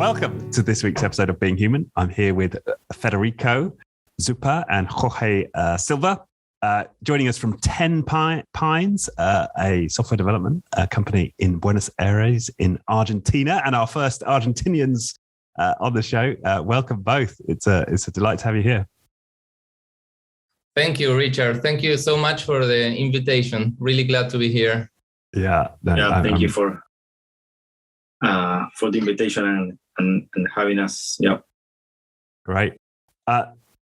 Welcome to this week's episode of Being Human. I'm here with Federico Zuppa and Jorge Silva, joining us from 10 Pines, a software development company in Buenos Aires in Argentina, and our first Argentinians on the show. Welcome both. It's a delight to have you here. Thank you, Richard. Thank you so much for the invitation. Really glad to be here. Thank you for the invitation and having us. Yeah. Great.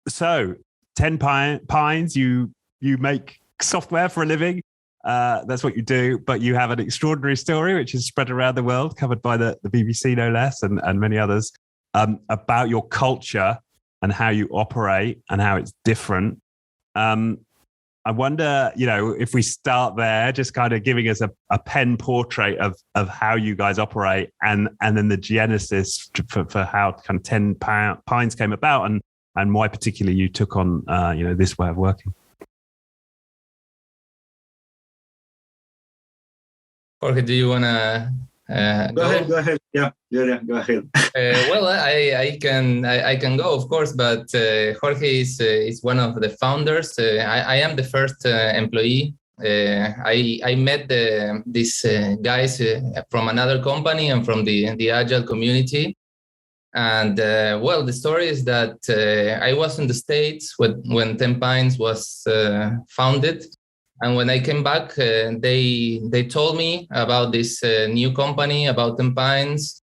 So 10 Pines, you make software for a living. That's what you do, but you have an extraordinary story which is spread around the world, covered by the BBC no less, and many others, about your culture and how you operate and how it's different. I wonder, if we start there, just kind of giving us a pen portrait of how you guys operate, and then the genesis for how kind of 10 Pines came about, and why particularly you took on, this way of working. Jorge, do you want to go ahead? Yeah, go ahead. Well, I can go, of course, but Jorge is one of the founders. I am the first employee. I met these guys from another company and from the Agile community. And the story is that I was in the States when 10 Pines was founded. And when I came back, they told me about this new company, about 10 Pines.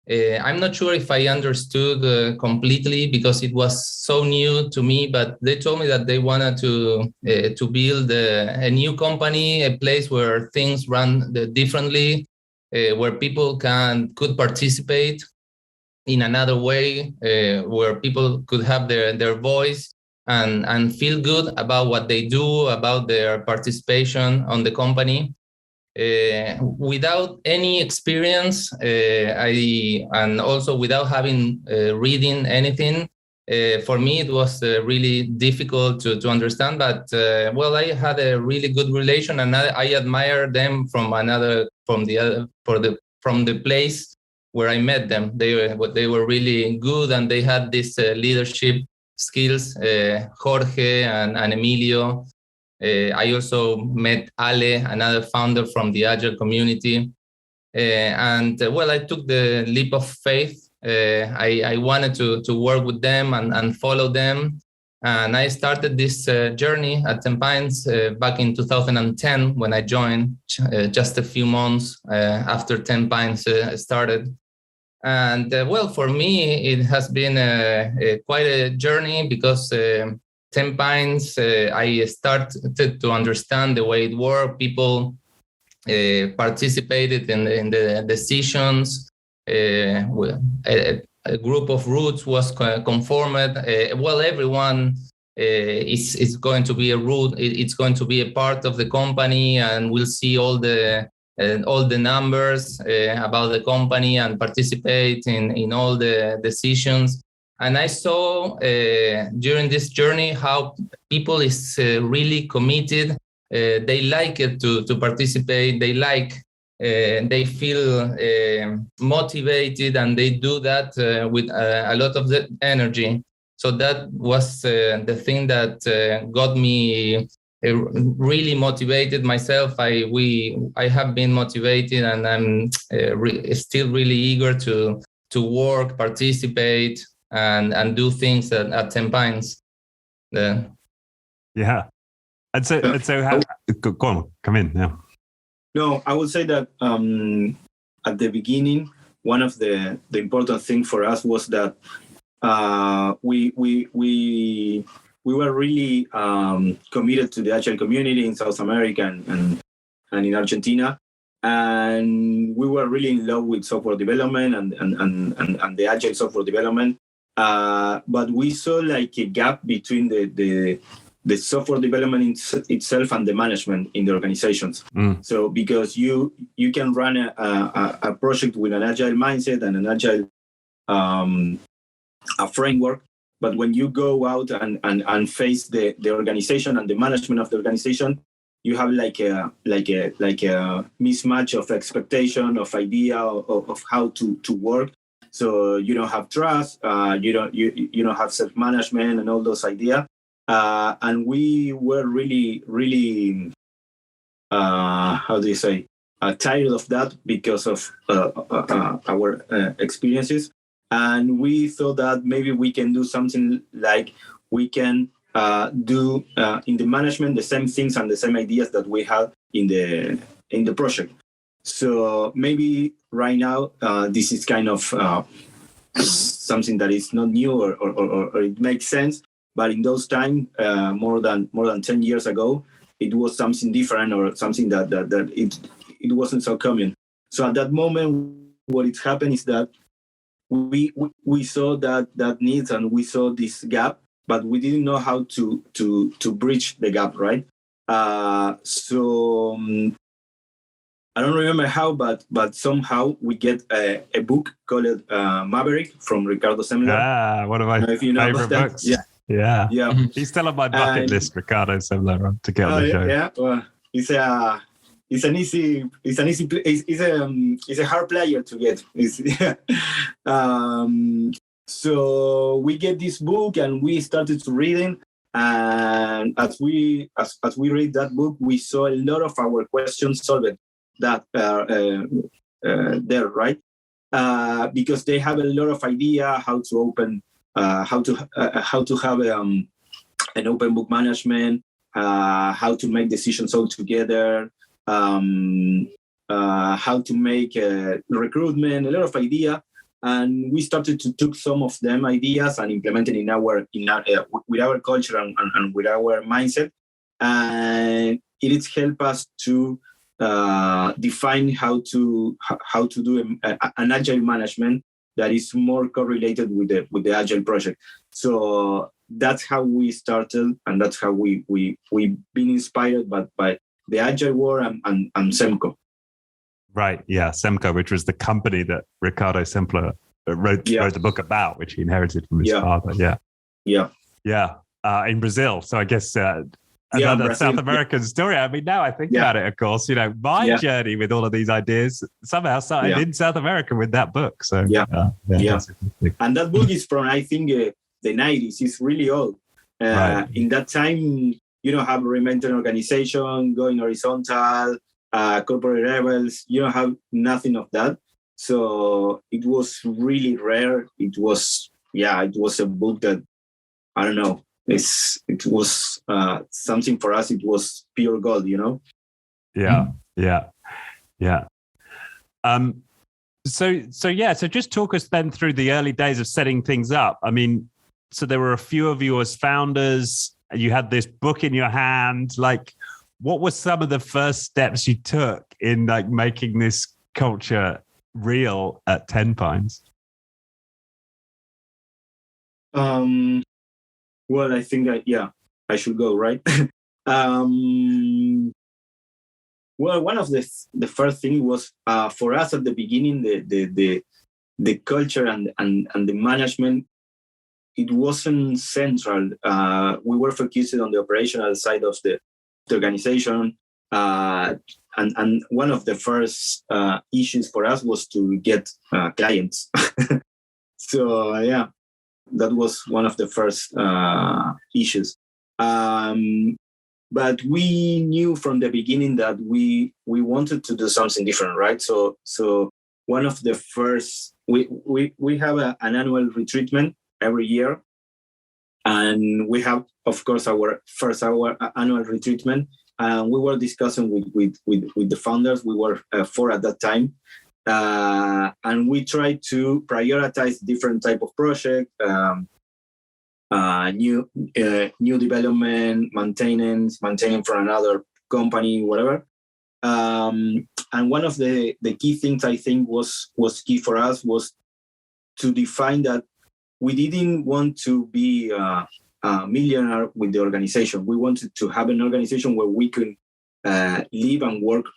I'm not sure if I understood completely because it was so new to me, but they told me that they wanted to build a new company, a place where things run differently, where people could participate in another way, where people could have their voice and feel good about what they do, about their participation on the company. Without any experience, and also without having reading anything, for me it was really difficult to understand. But I had a really good relation, and I admire them from the place where I met them. They were really good, and they had this leadership skills. Jorge and Emilio. I also met Ale, another founder from the Agile community. I took the leap of faith. I wanted to work with them and follow them. And I started this journey at 10 Pines back in 2010 when I joined, just a few months after 10 Pines started. And for me, it has been quite a journey because 10 Pines, I started to understand the way it worked. People participated in the decisions. A group of routes was conformed. Everyone is going to be a route. It's going to be a part of the company, and we'll see all the numbers about the company and participate in all the decisions. And I saw during this journey how people is really committed. They like it to participate. They feel motivated, and they do that with a lot of the energy. So that was the thing that got me really motivated myself. I have been motivated, and I'm still really eager to work, participate, and do things at 10 Pines. Yeah. And so how, go on, come in. Yeah. No, I would say that at the beginning, one of the important thing for us was that we were really committed to the Agile community in South America and in Argentina. And we were really in love with software development and the Agile software development. But we saw like a gap between the software development itself and the management in the organizations. So because you can run a project with an Agile mindset and an Agile a framework, but when you go out and face the organization and the management of the organization, you have like a mismatch of expectation, of idea of how to work. So you don't have trust, you don't have self-management and all those ideas. And we were really, how do you say, tired of that because of our experiences. And we thought that maybe we can do something like we can do in the management the same things and the same ideas that we had in the project. So maybe right now this is kind of something that is not new or it makes sense. But in those times, more than 10 years ago, it was something different or something that it wasn't so common. So at that moment, what it happened is that we saw that needs and we saw this gap, but we didn't know how to bridge the gap, right? So I don't remember how, but somehow we get a book called Maverick from Ricardo Semler. One of my favorite books. Yeah. He's still on my bucket list, Ricardo Semler, to get on the show. Yeah. Well, he's a hard player to get. So we get this book and we started to reading. And as we read that book, we saw a lot of our questions solved that there, right? Because they have a lot of idea how to open, how to have an open book management, how to make decisions all together, how to make recruitment, a lot of idea. And we started to take some of them ideas and implement it with our culture and with our mindset. And it has helped us to define how to do an agile management that is more correlated with the agile project. So that's how we started, and that's how we've been inspired by the agile world and SEMCO. Right. Yeah. SEMCO, which was the company that Ricardo Semler wrote the book about, which he inherited from his father. Yeah. In Brazil. So I guess another South American story. I mean, now I think about it, of course, my journey with all of these ideas somehow started in South America with that book. So and that book is from, I think, the 90s. It's really old. In that time, you don't have a reinvented organization, going horizontal, corporate rebels. You don't have nothing of that. So it was really rare. It was a book that, I don't know, it was something for us. It was pure gold, Yeah. So just talk us then through the early days of setting things up. I mean, so there were a few of you as founders. You had this book in your hand. Like, what were some of the first steps you took in making this culture real at 10 Pines? Well, I think I should go, right? Well, one of the first thing was for us at the beginning, the culture and the management. It wasn't central. We were focused on the operational side of the organization, and one of the first issues for us was to get clients. So that was one of the first issues. But we knew from the beginning that we wanted to do something different, right? So one of the first, we have an annual retreatment every year. And we have, of course, our annual retreatment. And we were discussing with the founders. We were 4 at that time. And we tried to prioritize different type of project, new development, maintaining for another company, whatever. And one of the key things I think was key for us was to define that we didn't want to be a millionaire with the organization. We wanted to have an organization where we could live and work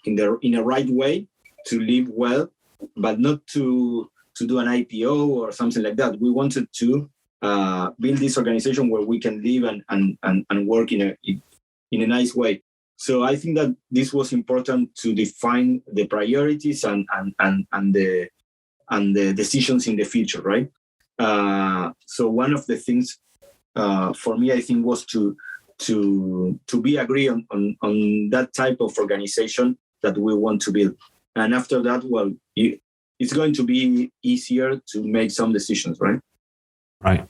in a right way, to live well, but not to do an IPO or something like that. We wanted to build this organization where we can live and work in a nice way. So I think that this was important to define the priorities and and the decisions in the future, right? So one of the things for me, I think, was to be agree on that type of organization that we want to build. And after that, well, it's going to be easier to make some decisions, right? Right.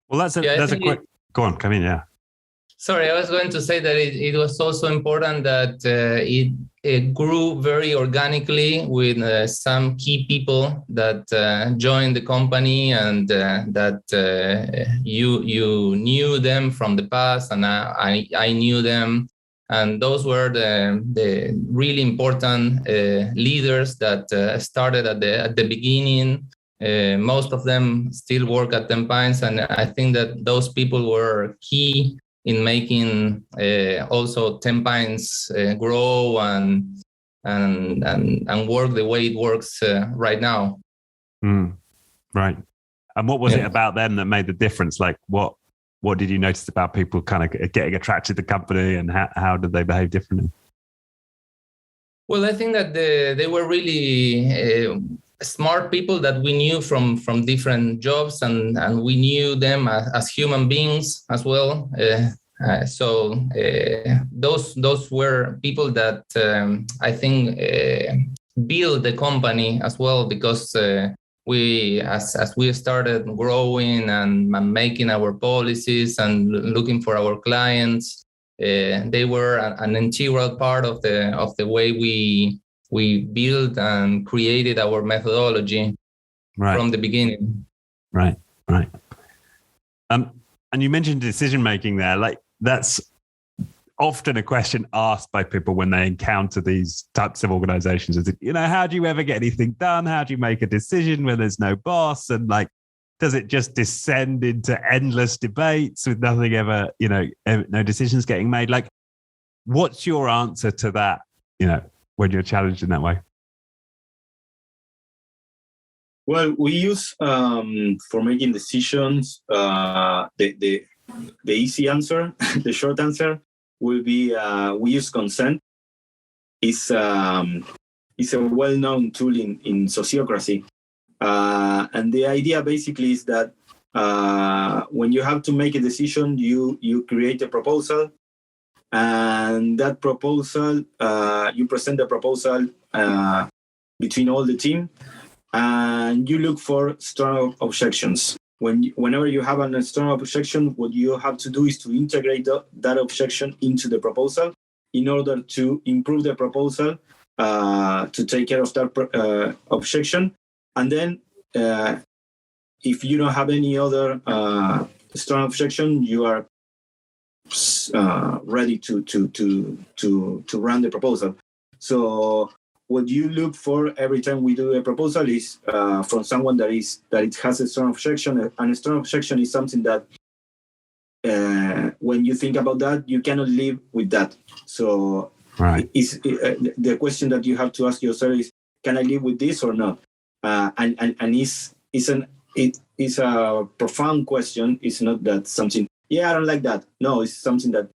Well, that's a quick. Go on, come in, yeah. Sorry, I was going to say that it was also important that it grew very organically with some key people that joined the company and that you knew them from the past, and I knew them. And those were the really important leaders that started at the beginning. Most of them still work at 10 Pines, and I think that those people were key in making also 10 Pines grow and work the way it works right now. Right. And what was it about them that made the difference? Like what did you notice about people kind of getting attracted to the company, and how did they behave differently? Well, I think that they were really smart people that we knew from different jobs, and we knew them as human beings as well. So those were people that I think built the company as well, because we, as we started growing and making our policies and looking for our clients, they were an integral part of the way we built and created our methodology from the beginning. Right. And you mentioned decision making there. Like, that's often a question asked by people when they encounter these types of organizations. Is, how do you ever get anything done? How do you make a decision when there's no boss? And like, does it just descend into endless debates with nothing ever, no decisions getting made? Like, what's your answer to that, when you're challenged in that way? Well, we use, for making decisions, the easy answer, the short answer will be, we use consent. It's a well-known tool in sociocracy. And the idea basically is that when you have to make a decision, you create a proposal, and that proposal, you present the proposal between all the team, and you look for strong objections. Whenever you have a strong objection, what you have to do is to integrate that objection into the proposal in order to improve the proposal, to take care of that objection. And then if you don't have any other strong objection, you are ready to run the proposal. So what you look for every time we do a proposal is from someone that it has a strong objection. And a strong objection is something that when you think about that, you cannot live with that. So the question that you have to ask yourself is, can I live with this or not? And it's a profound question. It's not that something, I don't like that. No, it's something that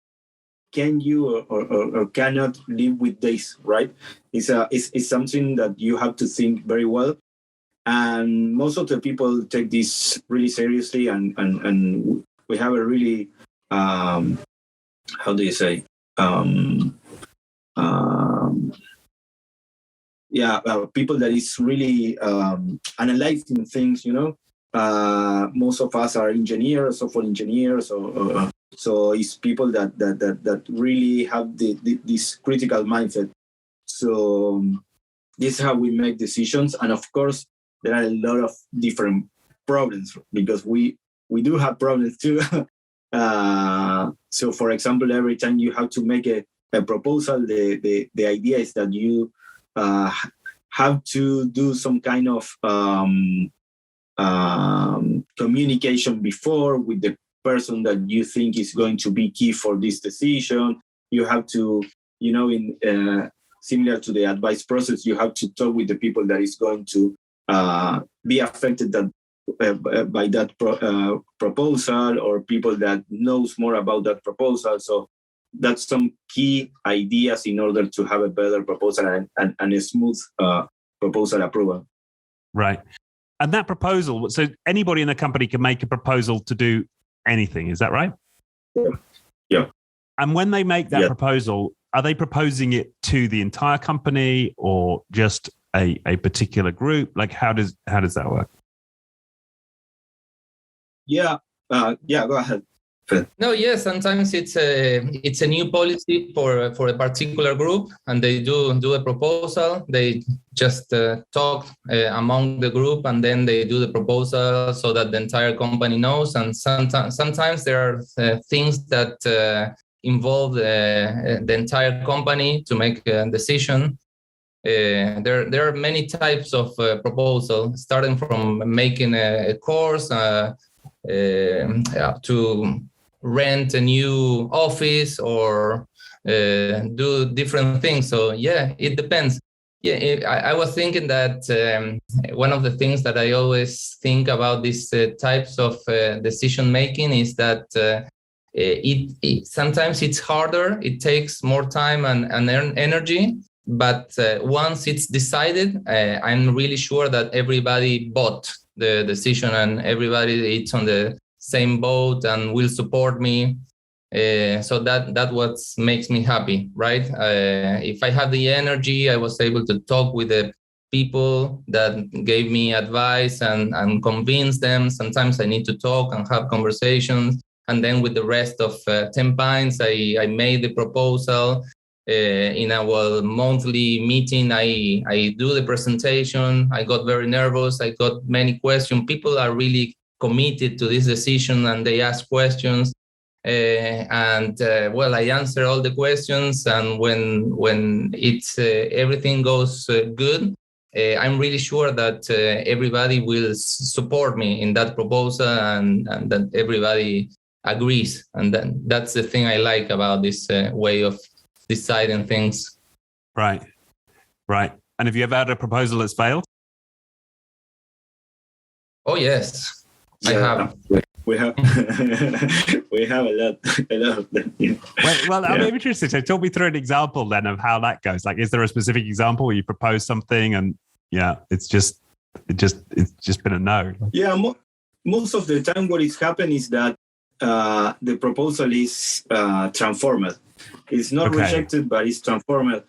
can you or cannot live with this, right? It's something that you have to think very well. And most of the people take this really seriously, and we have a really, how do you say? People that is really analyzing things, most of us are engineers, software engineers, or so it's people that really have this critical mindset. So this is how we make decisions. And of course, there are a lot of different problems, because we do have problems too. So for example, every time you have to make a proposal, the idea is that you have to do some kind of communication before with the person that you think is going to be key for this decision. You have to, in similar to the advice process, you have to talk with the people that is going to be affected by that proposal, or people that knows more about that proposal. So that's some key ideas in order to have a better proposal and a smooth proposal approval. Right. And that proposal, so anybody in the company can make a proposal to do anything. Is that right? Yeah. And when they make that proposal, are they proposing it to the entire company or just a particular group? Like, how does that work? Yeah. Go ahead. No, yes. Sometimes it's a new policy for a particular group, and they do a proposal. They just talk among the group, and then they do the proposal so that the entire company knows. And sometimes there are things that involve the entire company to make a decision. There are many types of proposal, starting from making a course to rent a new office or do different things. So yeah, it depends. Yeah, I was thinking that one of the things that I always think about these types of decision making is that it sometimes it's harder. It takes more time and energy. But once it's decided, I'm really sure that everybody bought the decision and everybody is on the same boat and will support me. So that what makes me happy, right? If I have the energy, I was able to talk with the people that gave me advice and convince them. Sometimes I need to talk and have conversations. And then with the rest of 10 Pines, I made the proposal. In our monthly meeting, I do the presentation. I got very nervous. I got many questions. People are really committed to this decision and they ask questions. Well, I answer all the questions. And when it's everything goes good, I'm really sure that everybody will support me in that proposal and that everybody agrees. And that's the thing I like about this way of deciding things. Right. And have you ever had a proposal that's failed? Oh, yes. I have. We have we have a lot of them. Yeah. Well, I'm interested. So talk me through an example then of how that goes. Like, is there a specific example where you propose something and it's just been a no? Yeah, most of the time what is happening is that the proposal is transformed. It's not rejected, but it's transformed.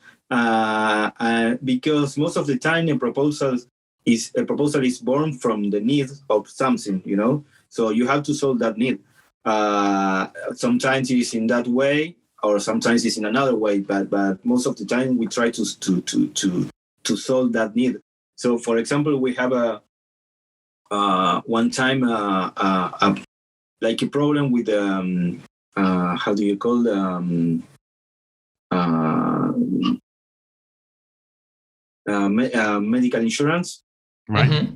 Because most of the time a proposal is born from the need of something, So you have to solve that need. Sometimes it's in that way, or sometimes it's in another way. But most of the time we try to solve that need. So, for example, we have one time like a problem with how do you call medical insurance. Right. Mm-hmm.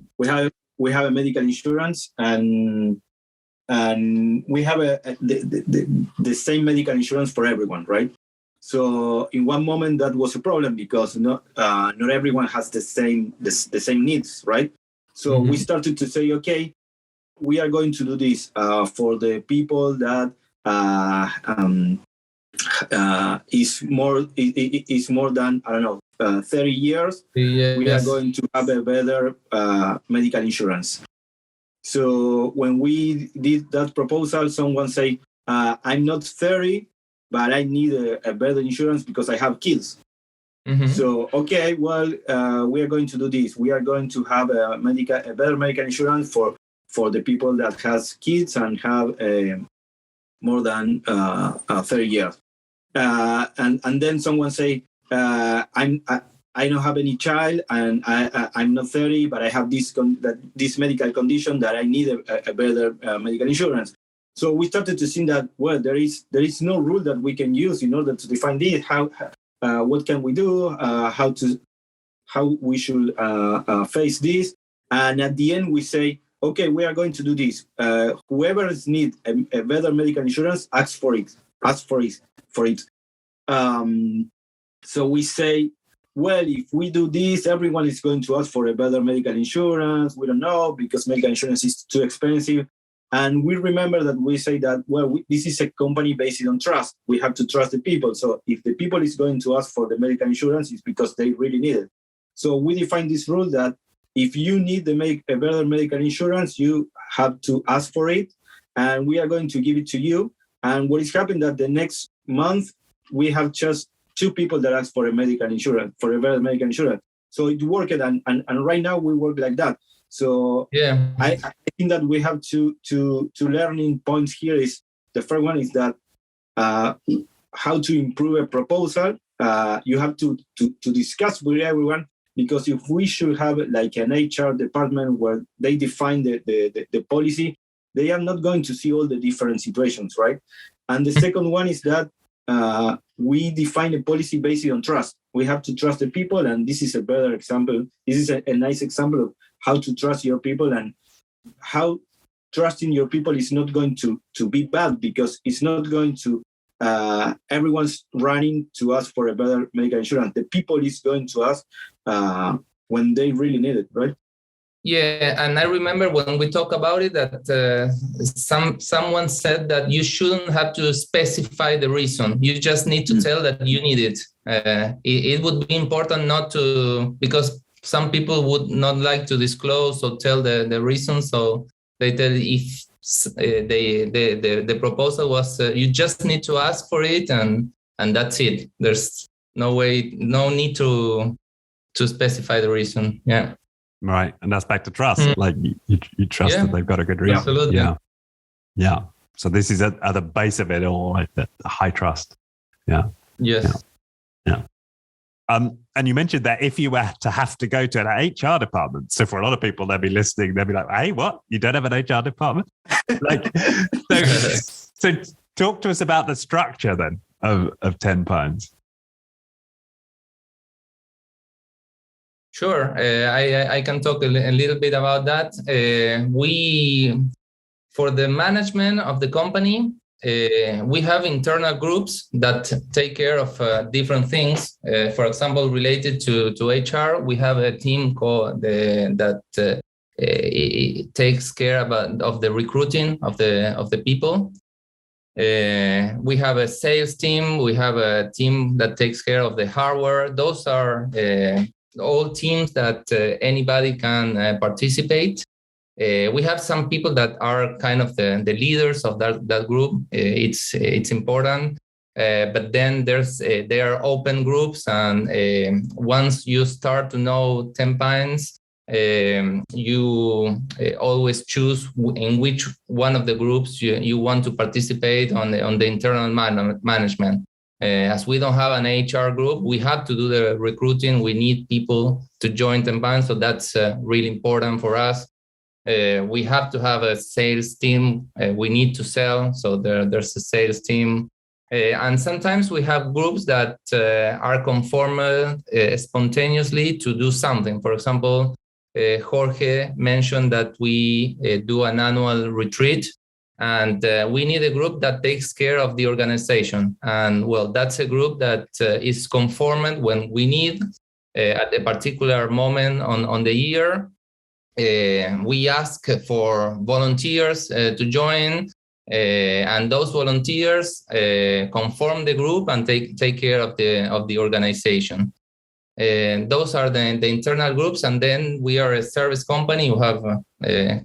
We have a medical insurance and we have the same medical insurance for everyone, right? So in one moment that was a problem because not everyone has the same needs, right? So we started to say, okay, we are going to do this for the people that is more than 30 years. Yes. We are going to have a better medical insurance. So when we did that proposal, someone say, I'm not 30, but I need a better insurance because I have kids. Mm-hmm. So, okay, well, we are going to do this. We are going to have a better medical insurance for the people that has kids and have more than 30 years. And then someone say, I don't have any child and I'm not 30, but I have this medical condition that I need a better medical insurance. So we started to see that, well, there is no rule that we can use in order to define this. What can we do? How we should face this? And at the end, we say, okay, we are going to do this. Whoever needs a better medical insurance, ask for it. So we say, well, if we do this, everyone is going to ask for a better medical insurance. We don't know because medical insurance is too expensive. And we remember that we say that, well, this is a company based on trust. We have to trust the people. So if the people is going to ask for the medical insurance, it's because they really need it. So we define this rule that if you need a better medical insurance, you have to ask for it, and we are going to give it to you. And what is happening that the next month, we have just 2 people that ask for a medical insurance, for a better medical insurance. So it worked, and right now we work like that. So Yeah, I think that we have two learning points here. Is the first one is that how to improve a proposal. You have to discuss with everyone, because if we should have like an HR department where they define the policy, they are not going to see all the different situations, right? And the second one is that we define a policy based on trust. We have to trust the people, and this is a better example. This is a nice example of how to trust your people, and how trusting your people is not going to be bad, because it's not going to everyone's running to ask for a better medical insurance. The people is going to ask when they really need it, right? yeah, and I remember when we talk about it that someone said that you shouldn't have to specify the reason. You just need to tell that you need it. It would be important not to, because some people would not like to disclose or tell the reason. So they tell if the proposal was you just need to ask for it, and that's it. There's no need to specify the reason. Yeah. Right. And that's back to trust. Like you trust that they've got a good reason. Absolutely. Yeah. So this is at the base of it all, like the high trust. Yeah. Yes. Yeah. And you mentioned that if you were to have to go to an HR department, so for a lot of people, they'll be listening, they'll be like, hey, what? You don't have an HR department? Like, so talk to us about the structure then of 10 pounds. Sure, I can talk a little bit about that. For the management of the company, we have internal groups that take care of different things. For example, related to HR, we have a team called that takes care of the recruiting of the people. We have a sales team. We have a team that takes care of the hardware. Those are all teams that anybody can participate. We have some people that are kind of the leaders of that group. It's important, but then there are open groups, and once you start to know 10 Pines, you always choose in which one of the groups you want to participate on the internal management. As we don't have an HR group, we have to do the recruiting. We need people to join 10 Pines, so that's really important for us. We have to have a sales team. We need to sell, so there's a sales team. And sometimes we have groups that are conformed spontaneously to do something. For example, Jorge mentioned that we do an annual retreat, and we need a group that takes care of the organization. And well, that's a group that is conformed when we need at a particular moment on the year. We ask for volunteers to join, and those volunteers conform the group and take care of the organization. Those are the internal groups, and then we are a service company. We have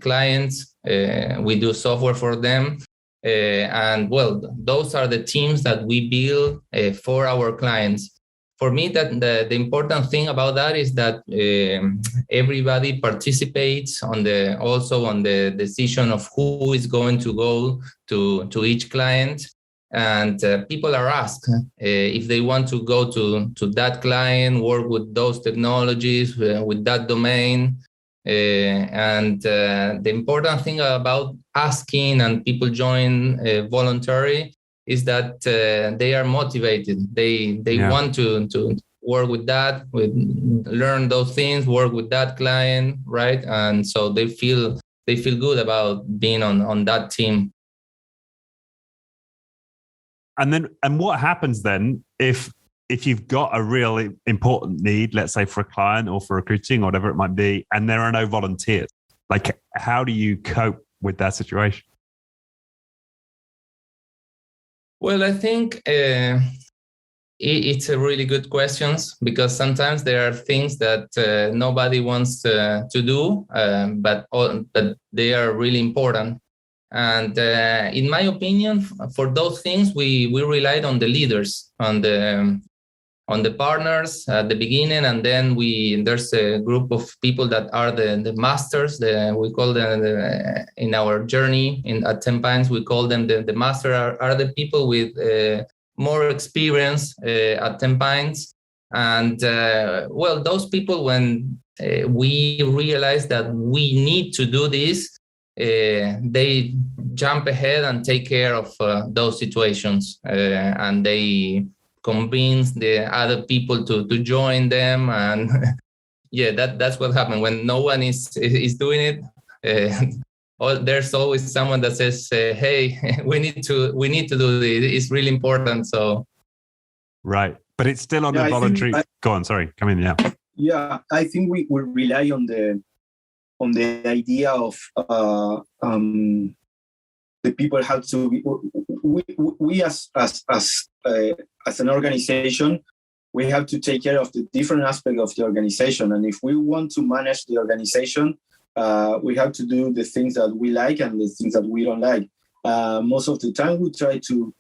clients. We do software for them, and well, those are the teams that we build for our clients. For me, that the important thing about that is that everybody participates also on the decision of who is going to go to each client, and people are asked if they want to go to that client, work with those technologies, with that domain. And the important thing about asking and people join voluntary is that they are motivated. They want to work with that, learn those things, work with that client, right? And so they feel good about being on that team. And what happens then if you've got a really important need, let's say for a client or for recruiting or whatever it might be, and there are no volunteers? Like, how do you cope with that situation? Well, I think it's a really good questions, because sometimes there are things that nobody wants to do, but they are really important. And in my opinion, for those things, we relied on the leaders, on the partners at the beginning, and then there's a group of people that are the masters. We call them in our journey at 10 Pines. We call them the master are the people with more experience at 10 Pines, and those people, when we realize that we need to do this, they jump ahead and take care of those situations, and they convince the other people to join them. And that's what happened when no one is doing it. There's always someone that says, hey, we need to do this. It's really important. So right, but it's still on the voluntary. Go on, sorry, come in. Yeah, I think we rely on the idea of the people have to be, we as an organization, we have to take care of the different aspects of the organization. And if we want to manage the organization, we have to do the things that we like and the things that we don't like. Most of the time we try to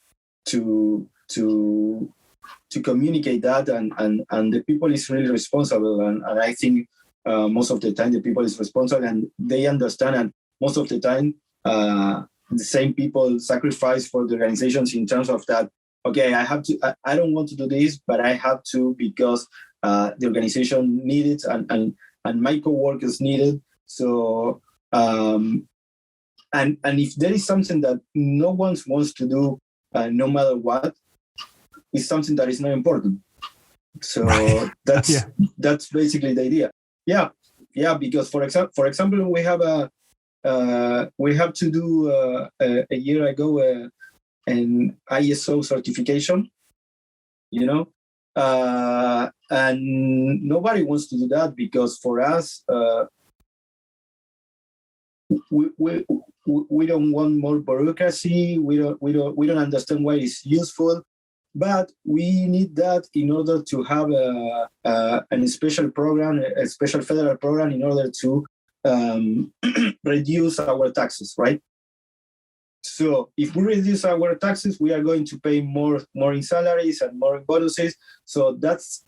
communicate that, and the people is really responsible. And I think most of the time the people is responsible and they understand. And most of the time, the same people sacrifice for the organizations in terms of that. Okay, I have to. I don't want to do this, but I have to because the organization needs it, and my coworkers need it. So, and if there is something that no one wants to do, no matter what, it's something that is not important. So that's basically the idea. Yeah. Because for example, we have to do a year ago an ISO certification, and nobody wants to do that because for us, we don't want more bureaucracy. We don't understand why it's useful, but we need that in order to have a special program, a special federal program, in order to reduce our taxes, right? So if we reduce our taxes, we are going to pay more in salaries and more in bonuses. So that's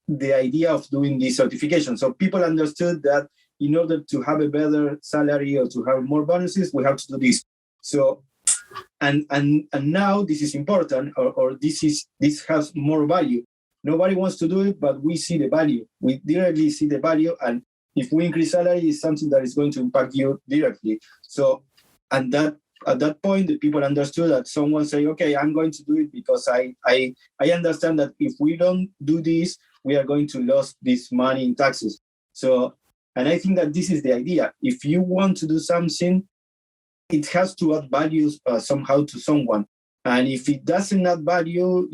the idea of doing this certification. So people understood that in order to have a better salary or to have more bonuses, we have to do this. So and now this is important, or this has more value. Nobody wants to do it, but we see the value. We directly see the value, and if we increase salary, it's something that is going to impact you directly. So, and that at that point, the people understood that someone say, okay, I'm going to do it because I understand that if we don't do this, we are going to lose this money in taxes. So, and I think that this is the idea. If you want to do something, it has to add value somehow to someone. And if it doesn't add value,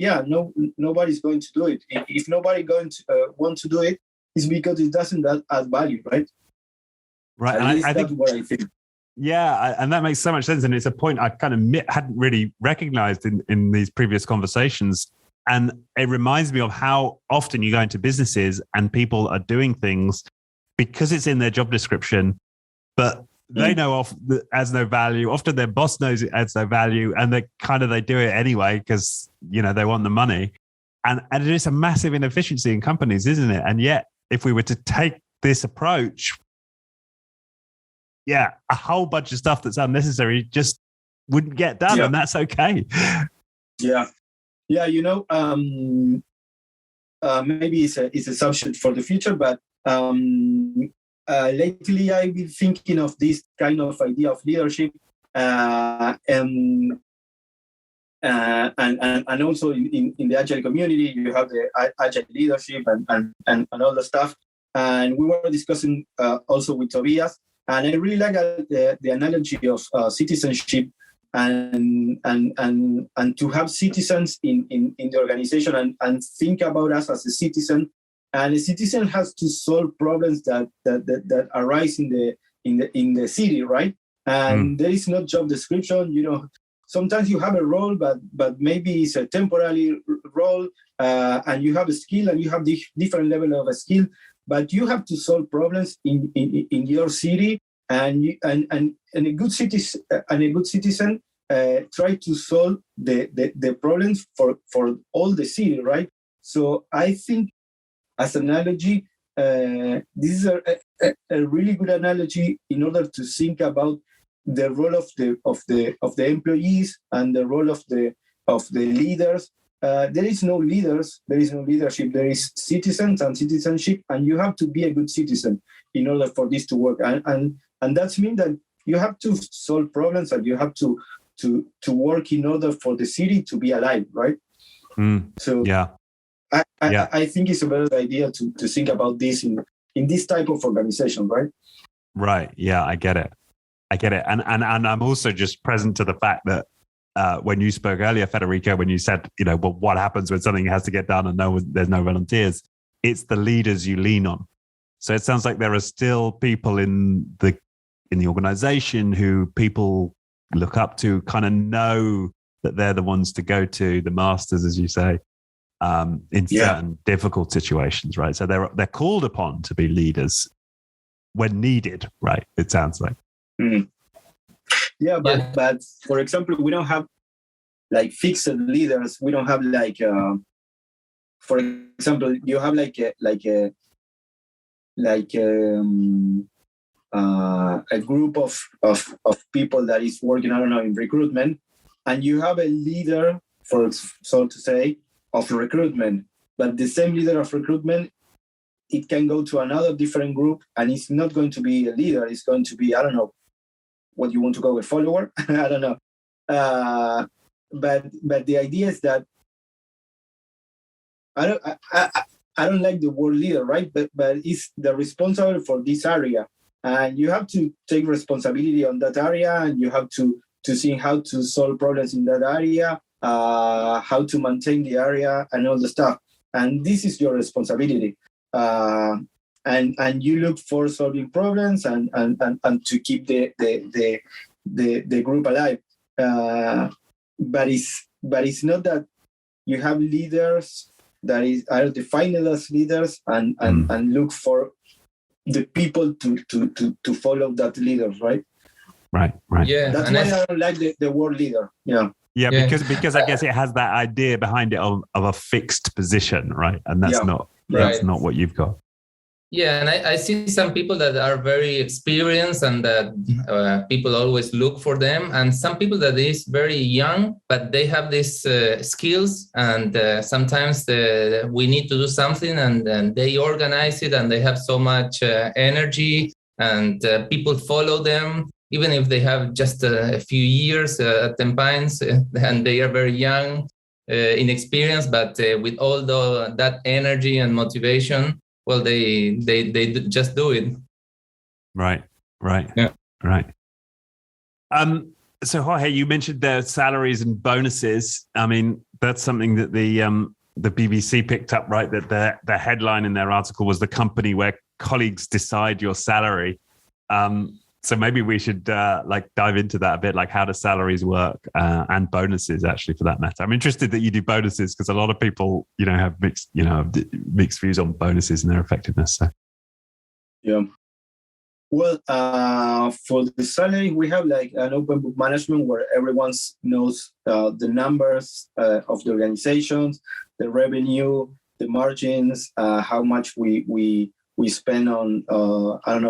nobody's going to do it. If nobody going to want to do it, it's because it doesn't add value, right? Right. At least that's what I think. Yeah, and that makes so much sense. And it's a point I kind of hadn't really recognized in these previous conversations. And it reminds me of how often you go into businesses and people are doing things because it's in their job description, but they know it adds no value. Often their boss knows it adds no value, and they do it anyway because, they want the money. And it is a massive inefficiency in companies, isn't it? And yet, if we were to take this approach, a whole bunch of stuff that's unnecessary just wouldn't get done, and that's okay. Maybe it's a subject for the future, but lately I've been thinking of this kind of idea of leadership, and also in the Agile community, you have the Agile leadership and all the stuff. And we were discussing also with Tobias. And I really like the analogy of citizenship and to have citizens in the organization and think about us as a citizen. And a citizen has to solve problems that arise in the city, right? And there is no job description, sometimes you have a role, but maybe it's a temporary role, and you have a skill and you have different level of a skill, but you have to solve problems in your city, and a good citizen try to solve the problems for all the city, right? So I think, as an analogy, this is a really good analogy in order to think about the role of the employees and the role of the leaders. There is no leaders, there is no leadership. There is citizens and citizenship, and you have to be a good citizen in order for this to work. And that means that you have to solve problems, and you have to work in order for the city to be alive, right? So yeah. I think it's a better idea to think about this in this type of organization, right? Right. Yeah, I get it. And I'm also just present to the fact that when you spoke earlier, Federico, when you said, well, what happens when something has to get done and there's no volunteers? It's the leaders you lean on. So it sounds like there are still people in the organization who people look up to, kind of know that they're the ones to go to, the masters, as you say, in certain difficult situations, right? So they're called upon to be leaders when needed, right? It sounds like. Yeah, but for example, we don't have like fixed leaders. We don't have like, for example, you have a group of people that is working, I don't know, in recruitment, and you have a leader, so to say, of recruitment. But the same leader of recruitment, it can go to another different group, and it's not going to be a leader. It's going to be, I don't know, what you want to call a follower. I don't know. But the idea is that I don't like the word leader, right? But it's the responsible for this area, and you have to take responsibility on that area, and you have to see how to solve problems in that area, how to maintain the area, and all the stuff. And this is your responsibility. And you look for solving problems and to keep the group alive. But it's not that you have leaders that are defined as leaders and look for the people to follow that leader, right? Right. Yeah, that's why I don't like the word leader. Yeah, because I guess it has that idea behind it of a fixed position, right? And that's not what you've got. Yeah, and I see some people that are very experienced and that people always look for them, and some people that is very young, but they have these skills, and sometimes we need to do something, and they organize it, and they have so much energy, and people follow them, even if they have just a few years at Tempines, and they are very young, inexperienced, but with all that energy and motivation. Well, they just do it. Right. Yeah. Right. So Jorge, you mentioned the salaries and bonuses. I mean, that's something that the BBC picked up, right? That the headline in their article was the company where colleagues decide your salary. So maybe we should dive into that a bit, like how do salaries work and bonuses, actually, for that matter. I'm interested that you do bonuses because a lot of people, have mixed views on bonuses and their effectiveness. So. Yeah. Well, for the salary, we have like an open book management where everyone knows the numbers of the organizations, the revenue, the margins, how much we spend on,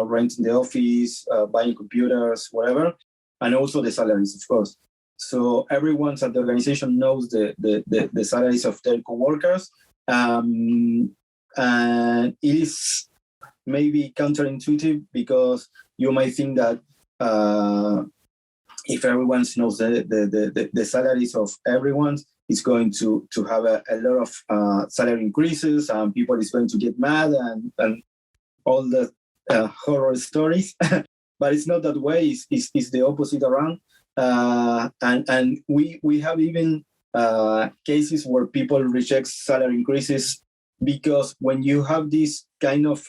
renting the office, buying computers, whatever, and also the salaries, of course. So everyone at the organization knows the salaries of their coworkers. And it is maybe counterintuitive because you might think that if everyone knows the salaries of everyone, it's going to have a lot of salary increases, and people is going to get mad and all the horror stories, but it's not that way. It's the opposite around, and we have even cases where people reject salary increases because when you have this kind of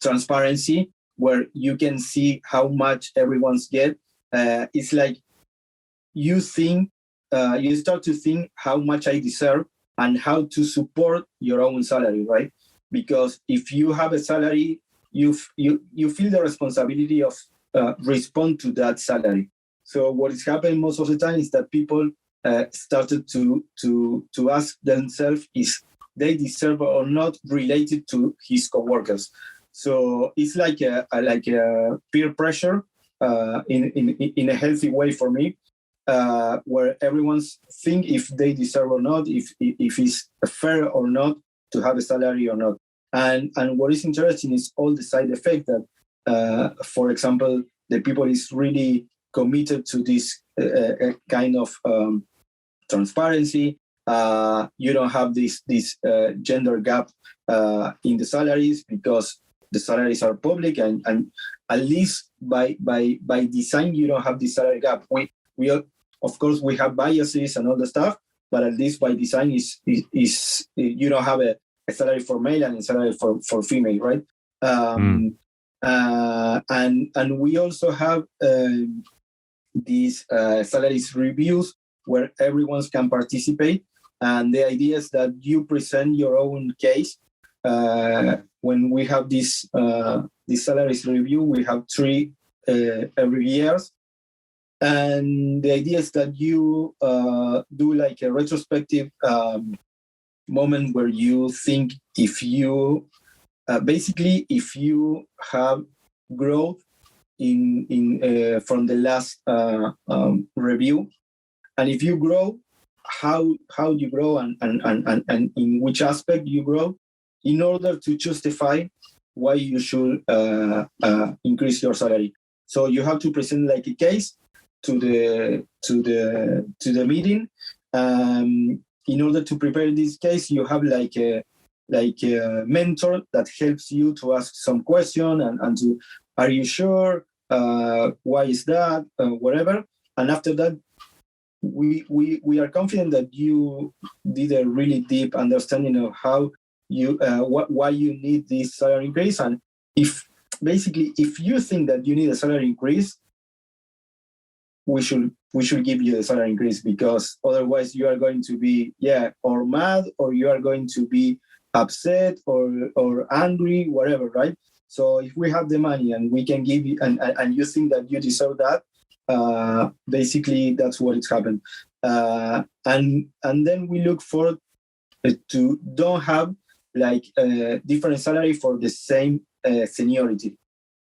transparency, where you can see how much everyone's get. It's like you start to think how much I deserve and how to support your own salary, right? Because if you have a salary, you feel the responsibility of respond to that salary. So what is happening most of the time is that people started to ask themselves if they deserve or not related to his coworkers. So it's like a peer pressure in a healthy way for me, where everyone's think if they deserve or not, if it's fair or not to have a salary or not. And what is interesting is all the side effect that, for example, the people is really committed to this kind of transparency. You don't have this gender gap in the salaries because the salaries are public, and at least by design you don't have this salary gap. We are, of course we have biases and all the stuff, but at least by design is you don't have a salary for male and a salary for female, right? And we also have these salaries reviews where everyone can participate, and the idea is that you present your own case. When we have this salaries review, we have 3 every year, and the idea is that you do like a retrospective moment where you think if you basically if you have growth in from the last review, and if you grow, how you grow and in which aspect you grow, in order to justify why you should increase your salary. So you have to present like a case to the meeting. In order to prepare this case, you have like a mentor that helps you to ask some question and to, are you sure? Why is that? Whatever. And after that, we are confident that you did a really deep understanding of how you why you need this salary increase. And if you think that you need a salary increase, we should give you the salary increase, because otherwise you are going to be or mad, or you are going to be upset or angry, whatever, right? So if we have the money and we can give you, and you think that you deserve that, basically that's what it's happened. And then we look for to don't have like a different salary for the same seniority.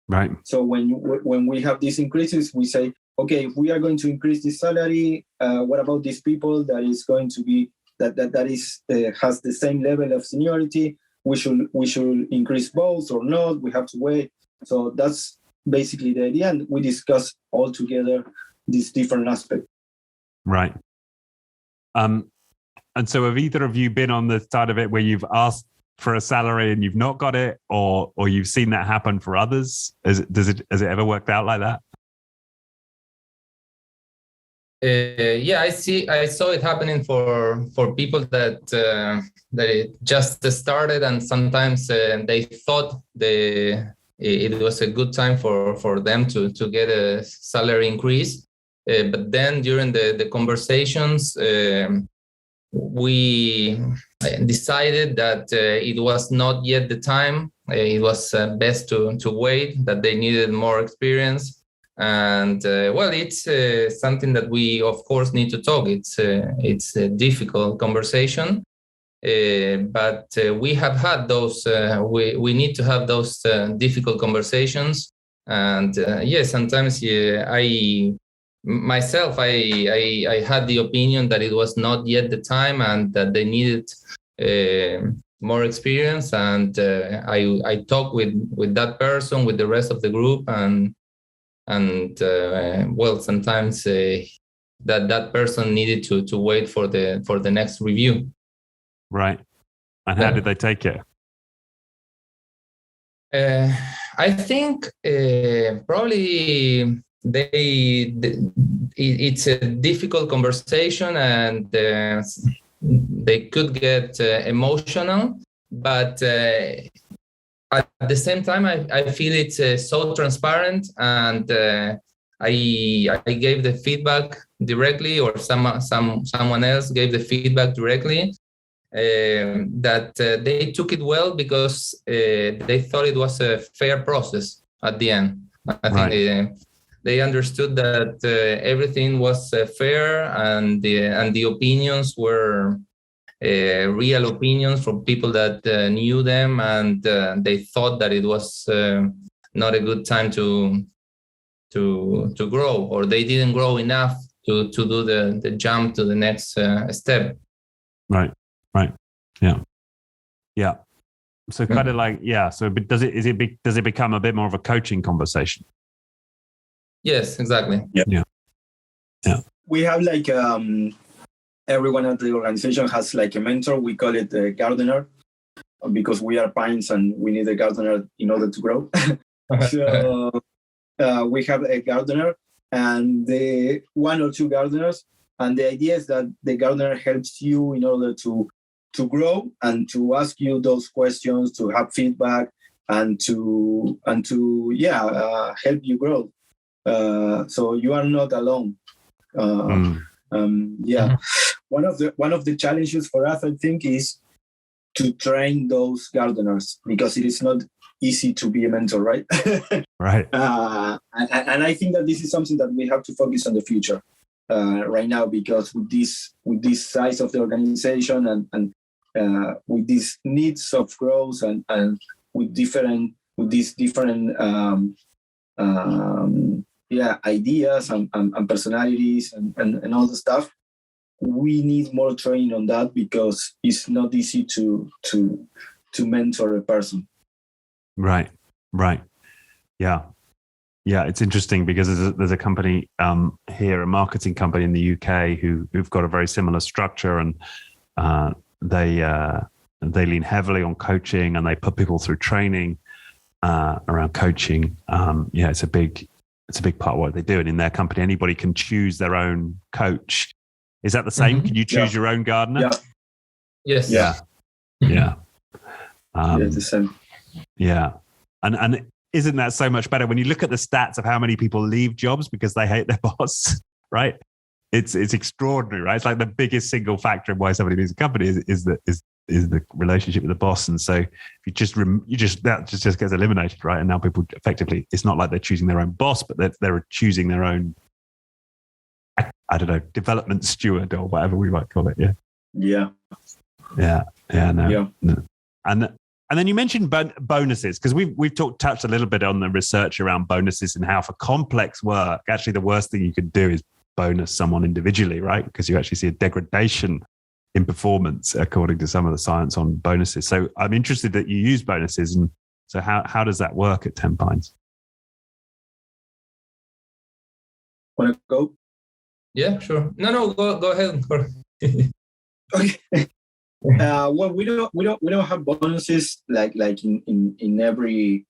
Right. So when we have these increases, we say, okay, if we are going to increase this salary, what about these people that is going to be that is has the same level of seniority? We should increase both or not. We have to wait. So that's basically the idea, and we discuss all together these different aspects. Right. And so have either of you been on the side of it where you've asked for a salary and you've not got it, or you've seen that has for others? Has it ever worked out like that? I saw it happening for people that it just started, and sometimes they thought it was a good time for them to get a salary increase. But then during the conversations, we decided that it was not yet the time. It was best to wait, that they needed more experience. And it's something that we, of course, need to talk. It's a difficult conversation, but we have had those. We need to have those difficult conversations. And sometimes I myself I had the opinion that it was not yet the time and that they needed more experience. And I talked with that person, with the rest of the group, and sometimes that person needed to wait for the next review. Right. And how did they take it? I think probably it's a difficult conversation, and they could get emotional, but at the same time, I feel it's so transparent, and I gave the feedback directly, or someone else gave the feedback directly. That they took it well because they thought it was a fair process at the end. I think they understood that everything was fair, and the opinions were real opinions from people that knew them, and they thought that it was not a good time to grow, or they didn't grow enough to do the jump to the next step. Right. Yeah. So kind of like, yeah. So does it become a bit more of a coaching conversation? Yes, exactly. Yeah. We have like everyone at the organization has like a mentor. We call it a gardener because we are pines and we need a gardener in order to grow. So we have a gardener and the one or two gardeners. And the idea is that the gardener helps you in order to grow and to ask you those questions, to have feedback, and to help you grow. So you are not alone. One of the challenges for us, I think, is to train those gardeners, because it is not easy to be a mentor, right? Right. And I think that this is something that we have to focus on the future right now, because with this size of the organization and with these needs of growth and with these different ideas and personalities and all the stuff, we need more training on that, because it's not easy to mentor a person. Right. Yeah. It's interesting because there's a company here, a marketing company in the UK who've got a very similar structure, and they lean heavily on coaching, and they put people through training around coaching. It's a big part of what they do. And in their company, anybody can choose their own coach. Is that the same? Mm-hmm. Can you choose your own gardener? Yeah. Yes. Yeah. It's the same. Yeah. And isn't that so much better when you look at the stats of how many people leave jobs because they hate their boss, right? It's extraordinary, right? It's like the biggest single factor in why somebody leaves a company is the relationship with the boss. And so if that just gets eliminated, right? And now people effectively, it's not like they're choosing their own boss, but they're choosing their own, I don't know, development steward or whatever we might call it. Yeah. And then you mentioned bonuses, because we've touched a little bit on the research around bonuses and how for complex work, actually the worst thing you could do is bonus someone individually, right? Because you actually see a degradation in performance according to some of the science on bonuses. So I'm interested that you use bonuses, and so how does that work at 10 Pines? Want to go? Yeah, sure. No, go ahead. Okay. Well, we don't have bonuses like in every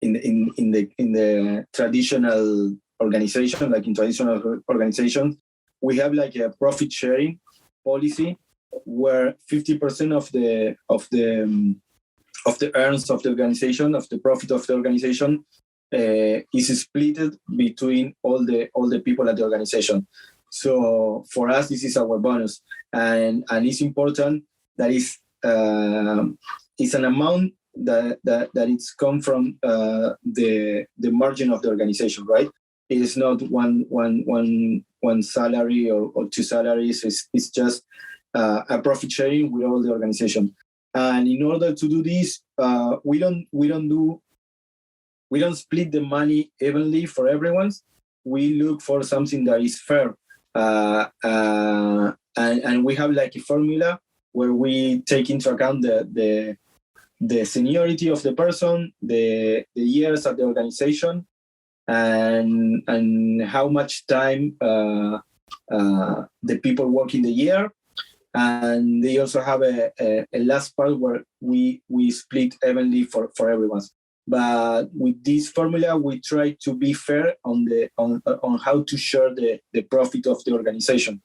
in the traditional organization. Like in traditional organizations, we have like a profit sharing policy where 50% of the earnings of the organization, of the profit of the organization, is split between all the people at the organization. So for us, this is our bonus, and it's important that it's an amount that it's come from the margin of the organization, right? It is not one salary or two salaries. It's just a profit sharing with all the organization. And in order to do this, we don't split the money evenly for everyone. We look for something that is fair. And we have like a formula where we take into account the seniority of the person, the years at the organization, and how much time the people work in the year. And they also have a last part where we split evenly for everyone. But with this formula, we try to be fair on how to share the profit of the organization.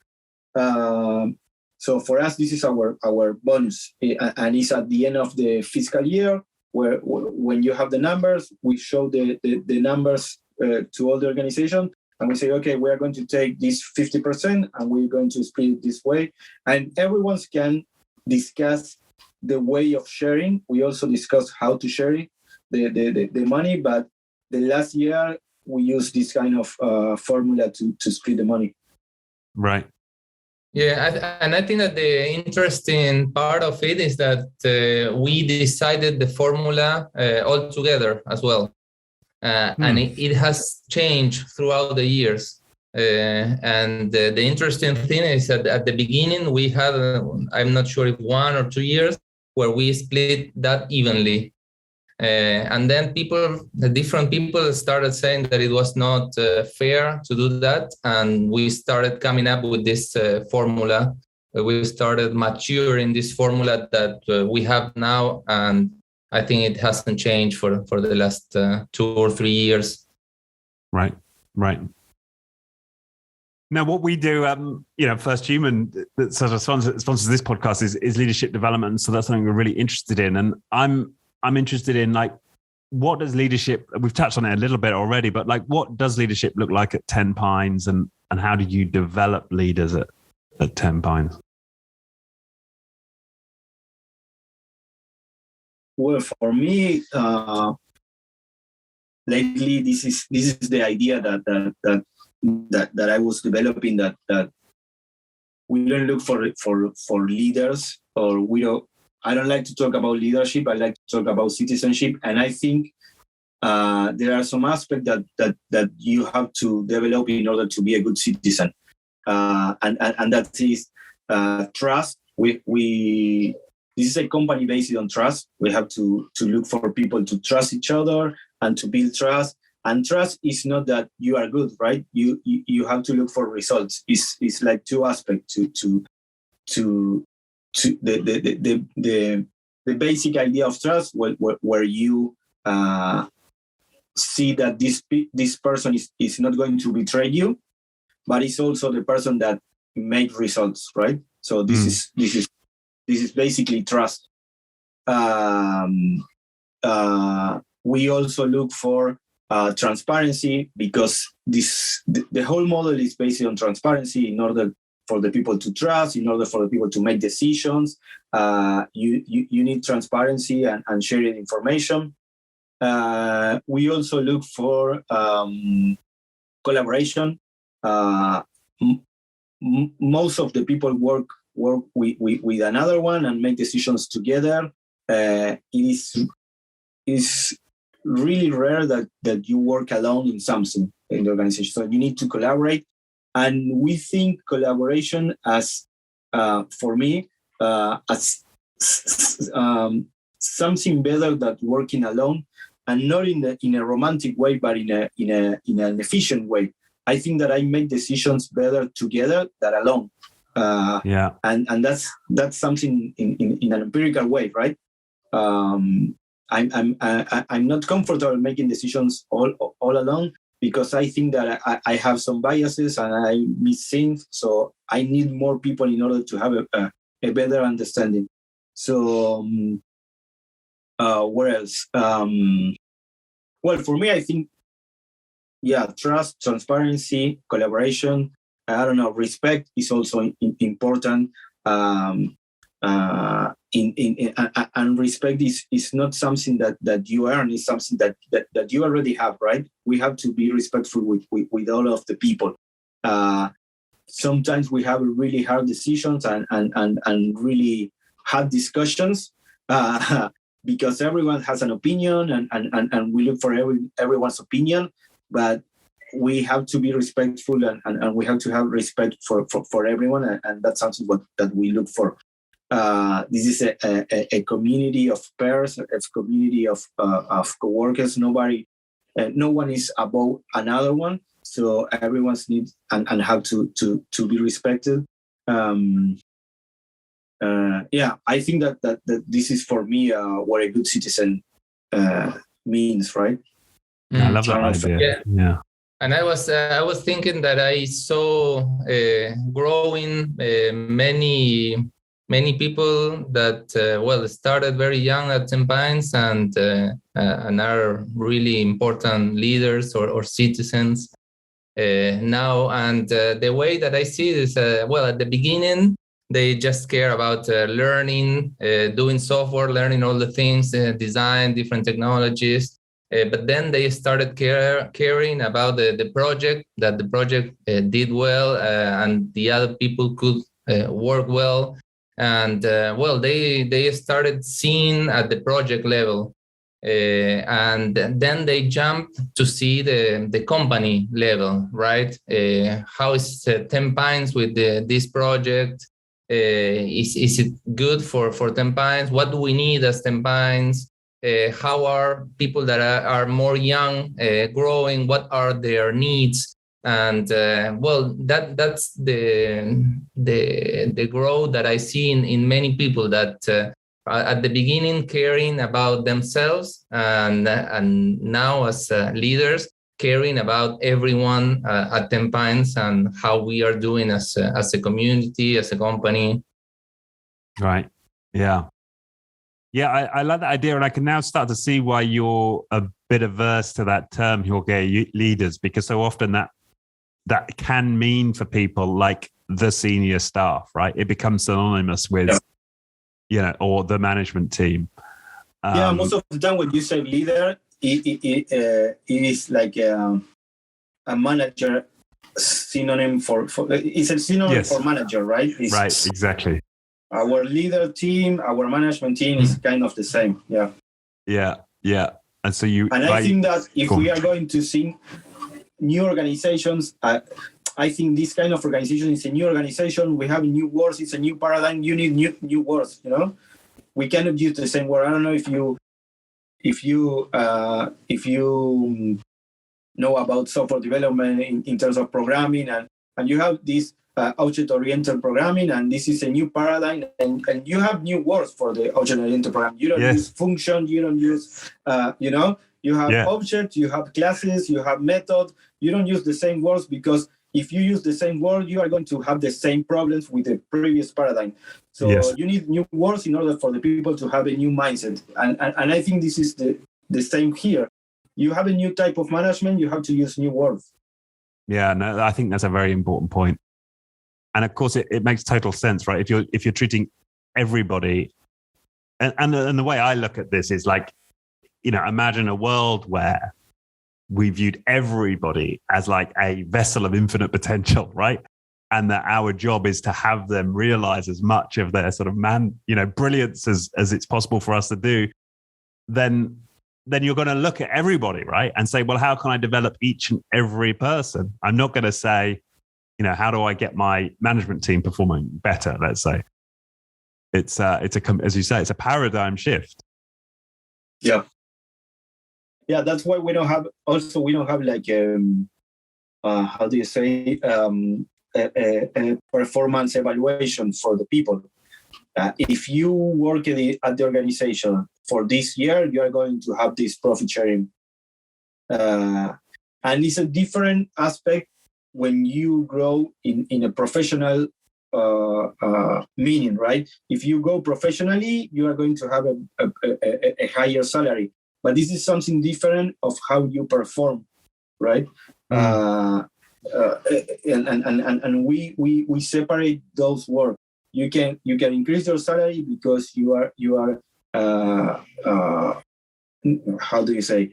So for us, this is our bonus, and it's at the end of the fiscal year where when you have the numbers, we show the numbers to all the organization, and we say, okay, we are going to take this 50% and we're going to split it this way, and everyone can discuss the way of sharing. We also discuss how to share it, the money, but the last year we used this kind of formula to split the money. Right. Yeah, and I think that the interesting part of it is that we decided the formula all together as well. And it has changed throughout the years. And the interesting thing is that at the beginning, we had, I'm not sure if 1 or 2 years, where we split that evenly. And then different people started saying that it was not fair to do that. And we started coming up with this formula. We started maturing this formula that we have now. And I think it hasn't changed for the last 2 or 3 years. Right. Now, what we do, First Human, that sort of sponsors this podcast is leadership development. So that's something we're really interested in. And I'm interested in, like, what does leadership, we've touched on it a little bit already, but like, what does leadership look like at 10 Pines, and how do you develop leaders at 10 Pines? Well, for me, lately, this is the idea that I was developing, that we don't look for leaders, or I don't like to talk about leadership. I like to talk about citizenship, and I think there are some aspects that you have to develop in order to be a good citizen, and that is trust. This is a company based on trust. We have to look for people to trust each other and to build trust. And trust is not that you are good, right? You have to look for results. It's like two aspects to the basic idea of trust, where you see that this person is not going to betray you, but it's also the person that make results, right? So this is basically trust. We also look for transparency, because the whole model is based on transparency. In order for the people to trust, in order for the people to make decisions, you need transparency and sharing information. We also look for collaboration. Most of the people work with another one and make decisions together. It is really rare that you work alone in something in the organization. So you need to collaborate. And we think collaboration as, for me, as something better than working alone, and not in a romantic way, but in an efficient way. I think that I make decisions better together than alone. And that's something in an empirical way, right? I'm not comfortable making decisions all alone, because I think that I have some biases and I miss things. So I need more people in order to have a better understanding. So where else? Well, for me, I think, trust, transparency, collaboration. I don't know, respect is also important. And respect is not something that you earn, it's something that you already have, right? We have to be respectful with all of the people. Sometimes we have really hard decisions and really hard discussions, because everyone has an opinion, and we look for everyone's opinion, but we have to be respectful, and we have to have respect for everyone, and that's something that we look for. This is a community of peers, a community of coworkers. No one is above another one, so everyone's needs and have to be respected. I think that this is for me what a good citizen means, right? I love that idea. Yeah. And I was thinking that I saw growing many people that started very young at Ten Pines and are really important leaders or citizens now. And the way that I see it is, at the beginning they just care about learning, doing software, learning all the things, design different technologies. But then they started caring about the project, that the project did well and the other people could work well. And they started seeing at the project level. And then they jumped to see the company level, right? How is Ten Pines with this project? Is it good for Ten Pines? What do we need as Ten Pines? How are people that are more young growing? What are their needs? And that's the growth that I see in many people that at the beginning caring about themselves and now as leaders caring about everyone at Ten Pines and how we are doing as a community, as a company. Right. Yeah. Yeah, I love that idea, and I can now start to see why you're a bit averse to that term, Jorge, leaders, because so often that can mean for people like the senior staff, right? It becomes synonymous with, or the management team. Most of the time when you say leader, it is like a manager synonym for it's a synonym for manager, right? Right, exactly. Our leader team, our management team is kind of the same. Yeah. And so I think that if we are going to see new organizations, I think this kind of organization is a new organization. We have new words. It's a new paradigm. You need new words. We cannot use the same word. I don't know if you know about software development in terms of programming, and you have this object-oriented programming, and this is a new paradigm, and you have new words for the object-oriented programming. You don't use function. You don't use you have objects, you have classes, you have method. You don't use the same words, because if you use the same word, you are going to have the same problems with the previous paradigm. So you need new words in order for the people to have a new mindset. And I think this is the same here. You have a new type of management, you have to use new words. Yeah, no, I think that's a very important point. And of course, it makes total sense, right? If you're treating everybody, and the way I look at this is like, imagine a world where we viewed everybody as like a vessel of infinite potential, right? And that our job is to have them realize as much of their sort of brilliance as it's possible for us to do. Then you're going to look at everybody, right? And say, well, how can I develop each and every person? I'm not going to say, how do I get my management team performing better? Let's say it's as you say, it's a paradigm shift. Yeah. Yeah, that's why we don't have like how do you say a performance evaluation for the people. If you work at the organization for this year, you are going to have this profit sharing, and it's a different aspect when you grow in a professional meaning, right? If you go professionally, you are going to have a higher salary. But this is something different of how you perform, right? And we separate those words. You can increase your salary because you are how do you say,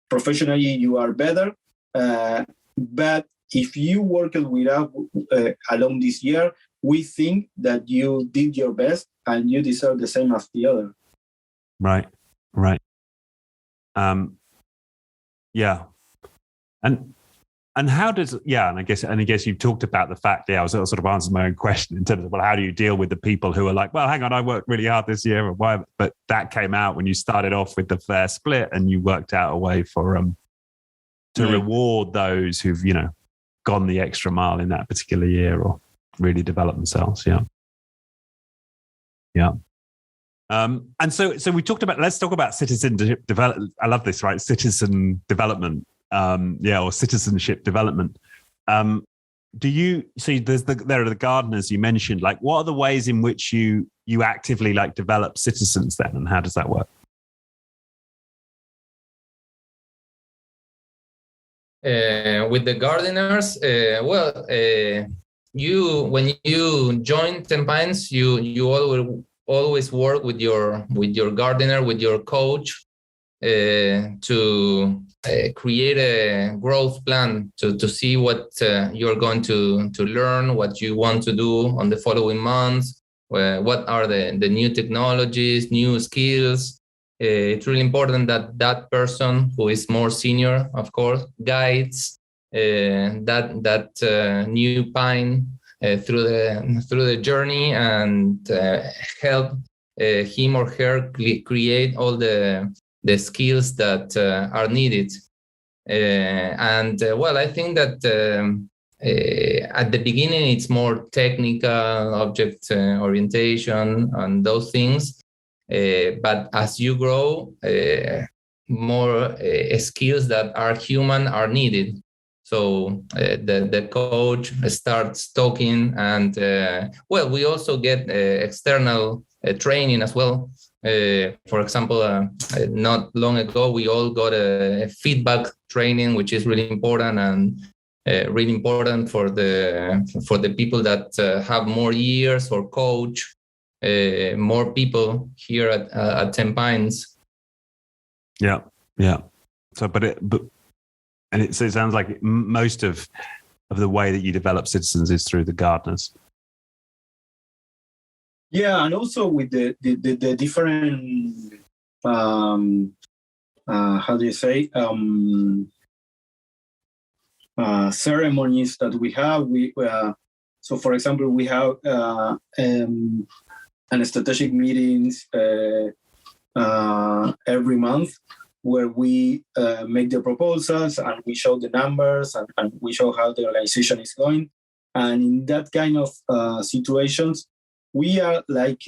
professionally you are better. But if you worked without along this year, we think that you did your best and you deserve the same as the other. Right. Yeah. And how does, and I guess you've talked about the fact, I was sort of answering my own question in terms of, well, how do you deal with the people who are like, well, hang on, I worked really hard this year, or why? But that came out when you started off with the fair split and you worked out a way for to reward those who've, gone the extra mile in that particular year or really developed themselves. Yeah. And so we talked about, let's talk about citizenship development. I love this, right? Citizen development. or citizenship development. Do you see there are the gardeners you mentioned? Like, what are the ways in which you actively like develop citizens then, and how does that work? With the gardeners, when you join 10 Pines, you always work with your gardener, with your coach, to create a growth plan to see what you're going to learn, what you want to do on the following months, what are the new technologies, new skills. It's really important that person who is more senior, of course, guides that new pine through the journey and help him or her create all the skills that are needed. I think that at the beginning it's more technical, object orientation and those things. But as you grow, more skills that are human are needed. So the coach starts talking, and we also get external training as well. For example, not long ago, we all got a feedback training, which is really important, and really important for the people that have more years or coach more people here at 10 Pines. Yeah. So, it sounds like most of the way that you develop citizens is through the gardeners. Yeah, and also with the different how do you say ceremonies that we have. So, for example, we have and strategic meetings every month, where we make the proposals and we show the numbers and we show how the organization is going. And in that kind of situations, we are like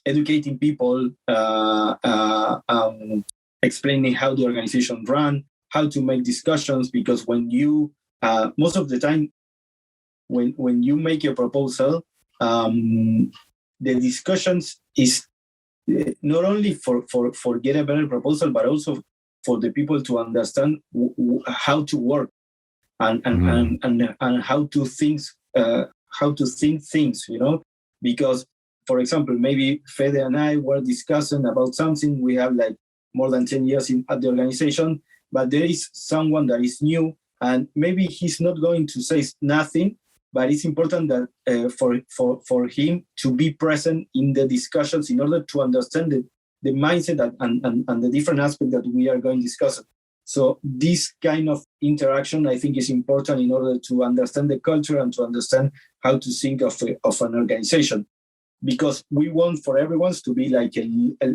educating people, explaining how the organization run, how to make discussions, because when you most of the time when you make a proposal, the discussions is not only for get a better proposal, but also for the people to understand how to work and how to think things, because, for example, maybe Fede and I were discussing about something. We have like more than 10 years at the organization, but there is someone that is new, and maybe he's not going to say nothing, but it's important that for him to be present in the discussions in order to understand the mindset and the different aspects that we are going to discuss. So this kind of interaction, I think, is important in order to understand the culture and to understand how to think of an organization, because we want for everyone to be like a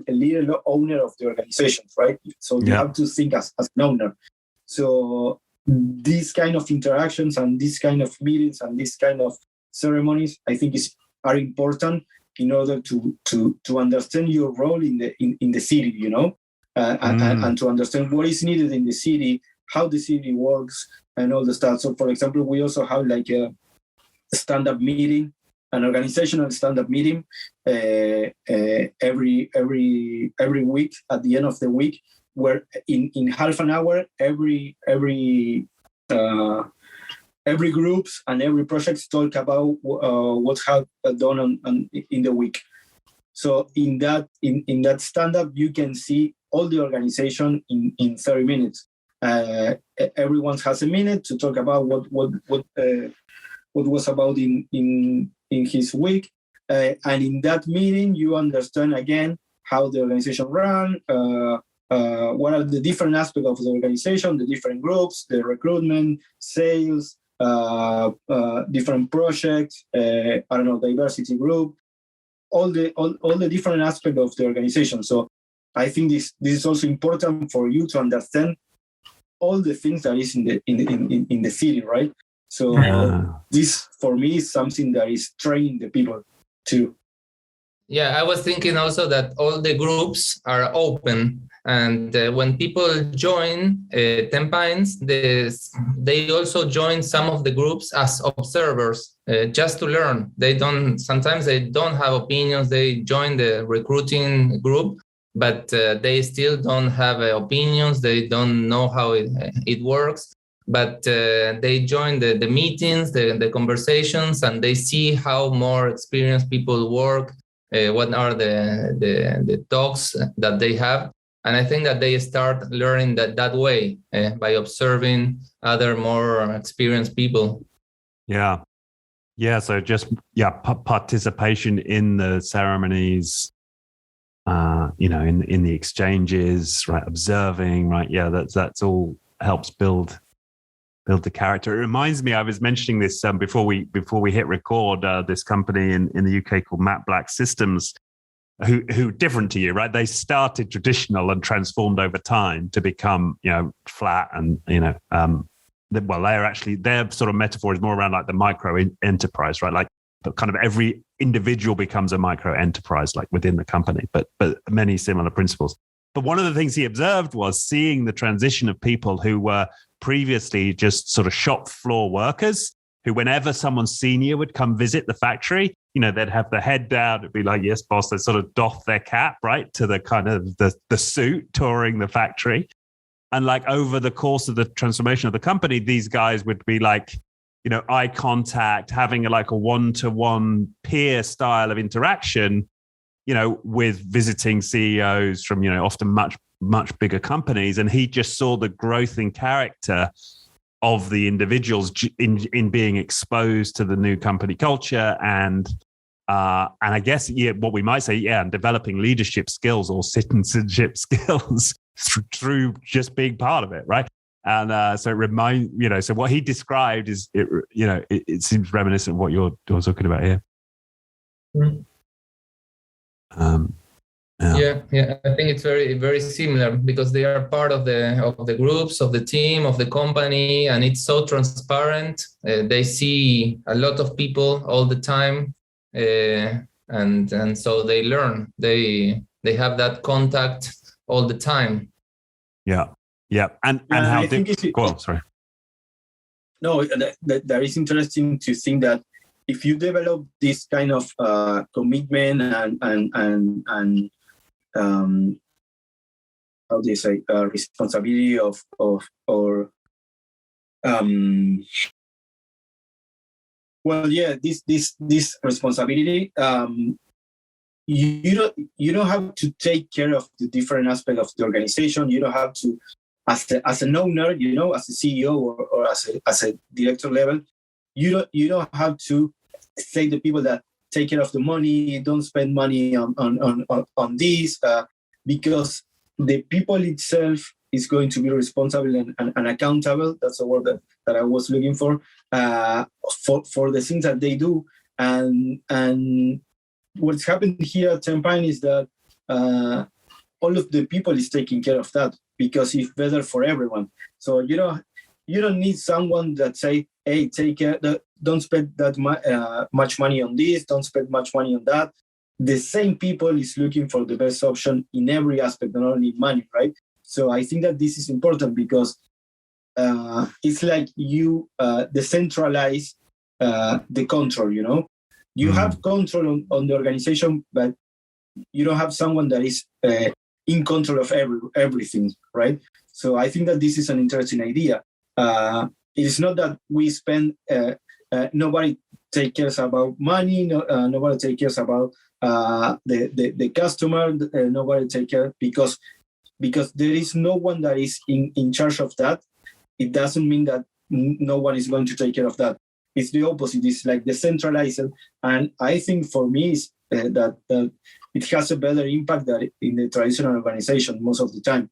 little owner of the organization, right? So you have to think as an owner. So these kind of interactions and these kind of meetings and these kind of ceremonies, I think, are important in order to understand your role in the city, and to understand what is needed in the city, how the city works, and all the stuff. So, for example, we also have like a stand-up meeting, an organizational stand-up meeting every week at the end of the week, where in half an hour every groups and every project talk about what have done in the week. So in that stand-up, you can see all the organization in 30 minutes. Everyone has a minute to talk about what was about in his week, and in that meeting you understand again how the organization run, what are the different aspects of the organization, the different groups, the recruitment, sales, different projects, diversity group, all the different aspects of the organization. So I think this is also important for you to understand all the things that is in the city, right? So this for me is something that is training the people too. Yeah, I was thinking also that all the groups are open. And when people join 10 Pines, they also join some of the groups as observers, just to learn. Sometimes they don't have opinions. They join the recruiting group, but they still don't have opinions. They don't know how it works. But they join the meetings, the conversations, and they see how more experienced people work, what are the talks that they have. And I think that they start learning that way by observing other more experienced people. Yeah. Yeah. So just, participation in the ceremonies, in the exchanges, right? Observing, right? Yeah. That's all helps build the character. It reminds me, I was mentioning this before we hit record, this company in the UK called Matte Black Systems, who different to you, right? They started traditional and transformed over time to become, flat and, their sort of metaphor is more around like the micro enterprise, right? Like kind of every individual becomes a micro enterprise, like within the company, but many similar principles. But one of the things he observed was seeing the transition of people who were previously just sort of shop floor workers, who whenever someone senior would come visit the factory, they'd have their head down. It'd be like, yes, boss. They'd sort of doff their cap, right, to the kind of the suit touring the factory. And like over the course of the transformation of the company, these guys would be like, eye contact, having a one-to-one peer style of interaction, with visiting CEOs from, often much, much bigger companies. And he just saw the growth in character of the individuals in being exposed to the new company culture and I guess what we might say, and developing leadership skills or citizenship skills through just being part of it, right? And so so what he described is it seems reminiscent of what you're talking about here. Mm-hmm. Yeah, I think it's very, very similar because they are part of the groups, of the team, of the company, and it's so transparent. They see a lot of people all the time, and so they learn. They have that contact all the time. Yeah, and how? Go on, sorry. No, that is interesting to think that if you develop this kind of commitment and how do you say responsibility this responsibility, you don't have to take care of the different aspects of the organization. You don't have to, as an owner, as a CEO or as a director level, you don't have to say the people that take care of the money, don't spend money on this, because the people itself is going to be responsible and accountable. That's the word that I was looking for the things that they do. And what's happened here at 10 Pines is that all of the people is taking care of that because it's better for everyone. So you don't need someone that say, hey, take care, don't spend that much money on this, don't spend much money on that. The same people is looking for the best option in every aspect, not only money, right? So I think that this is important because it's like you decentralize the control, You have control on the organization, but you don't have someone that is in control of everything, right? So I think that this is an interesting idea. It is not that we spend, nobody take cares about money, nobody take cares about the customer, nobody take care because there is no one that is in charge of that. It doesn't mean that no one is going to take care of that. It's the opposite. It's like decentralized. And I think for me, that it has a better impact than in the traditional organization most of the time.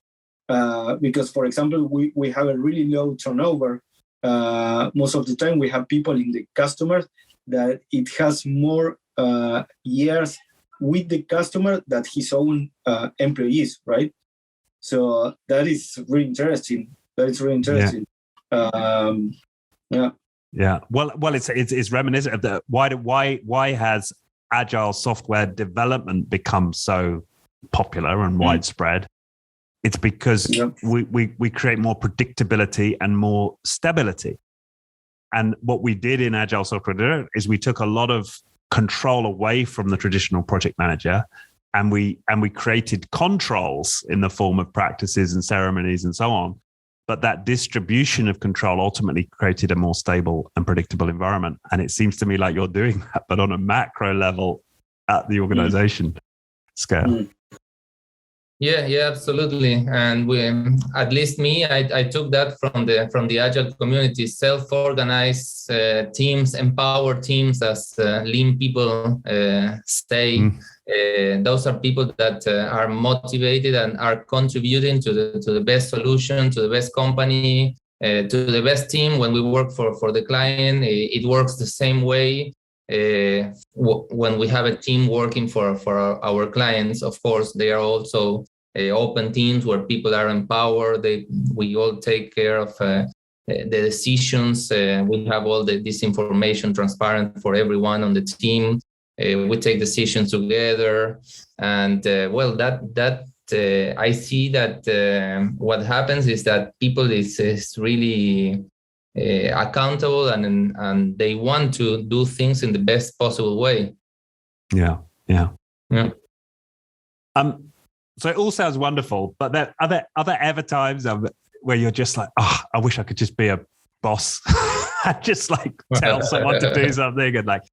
Because, for example, we have a really low turnover. Most of the time, we have people in the customers that it has more years with the customer than his own employees, right? So that is really interesting. Yeah. Well, it's reminiscent of the why has agile software development becomes so popular and widespread, it's because we create more predictability and more stability. And what we did in agile software development is we took a lot of control away from the traditional project manager, and we created controls in the form of practices and ceremonies and so on. But that distribution of control ultimately created a more stable and predictable environment. And it seems to me like you're doing that, but on a macro level at the organization scale. Yeah, absolutely. And we, at least me, I took that from the agile community: self-organized teams, empowered teams, as lean people say. Those are people that are motivated and are contributing to the best solution, to the best company, to the best team. When we work for the client, it works the same way. When we have a team working for our clients, of course, they are also open teams where people are empowered. We all take care of the decisions. We have all this information transparent for everyone on the team. We take decisions together, and I see that what happens is that people is really accountable, and they want to do things in the best possible way. Yeah. So it all sounds wonderful, but are there ever times where you're just like, oh, I wish I could just be a boss and just like tell someone to do something, and like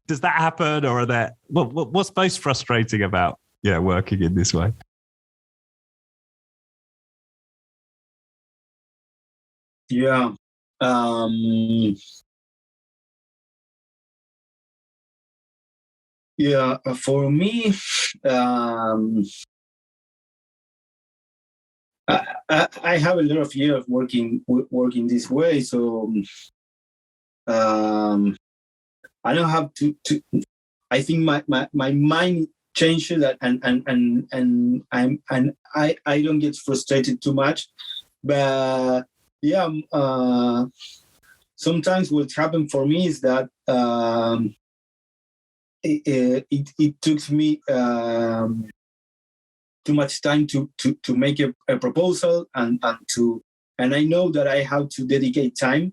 does that happen, or are there what's most frustrating about working in this way? Yeah. For me, I have a lot of years working this way, so I don't have to. I think my mind changes, and I don't get frustrated too much, but sometimes what happened for me is that it took me too much time to make a proposal, and I know that I have to dedicate time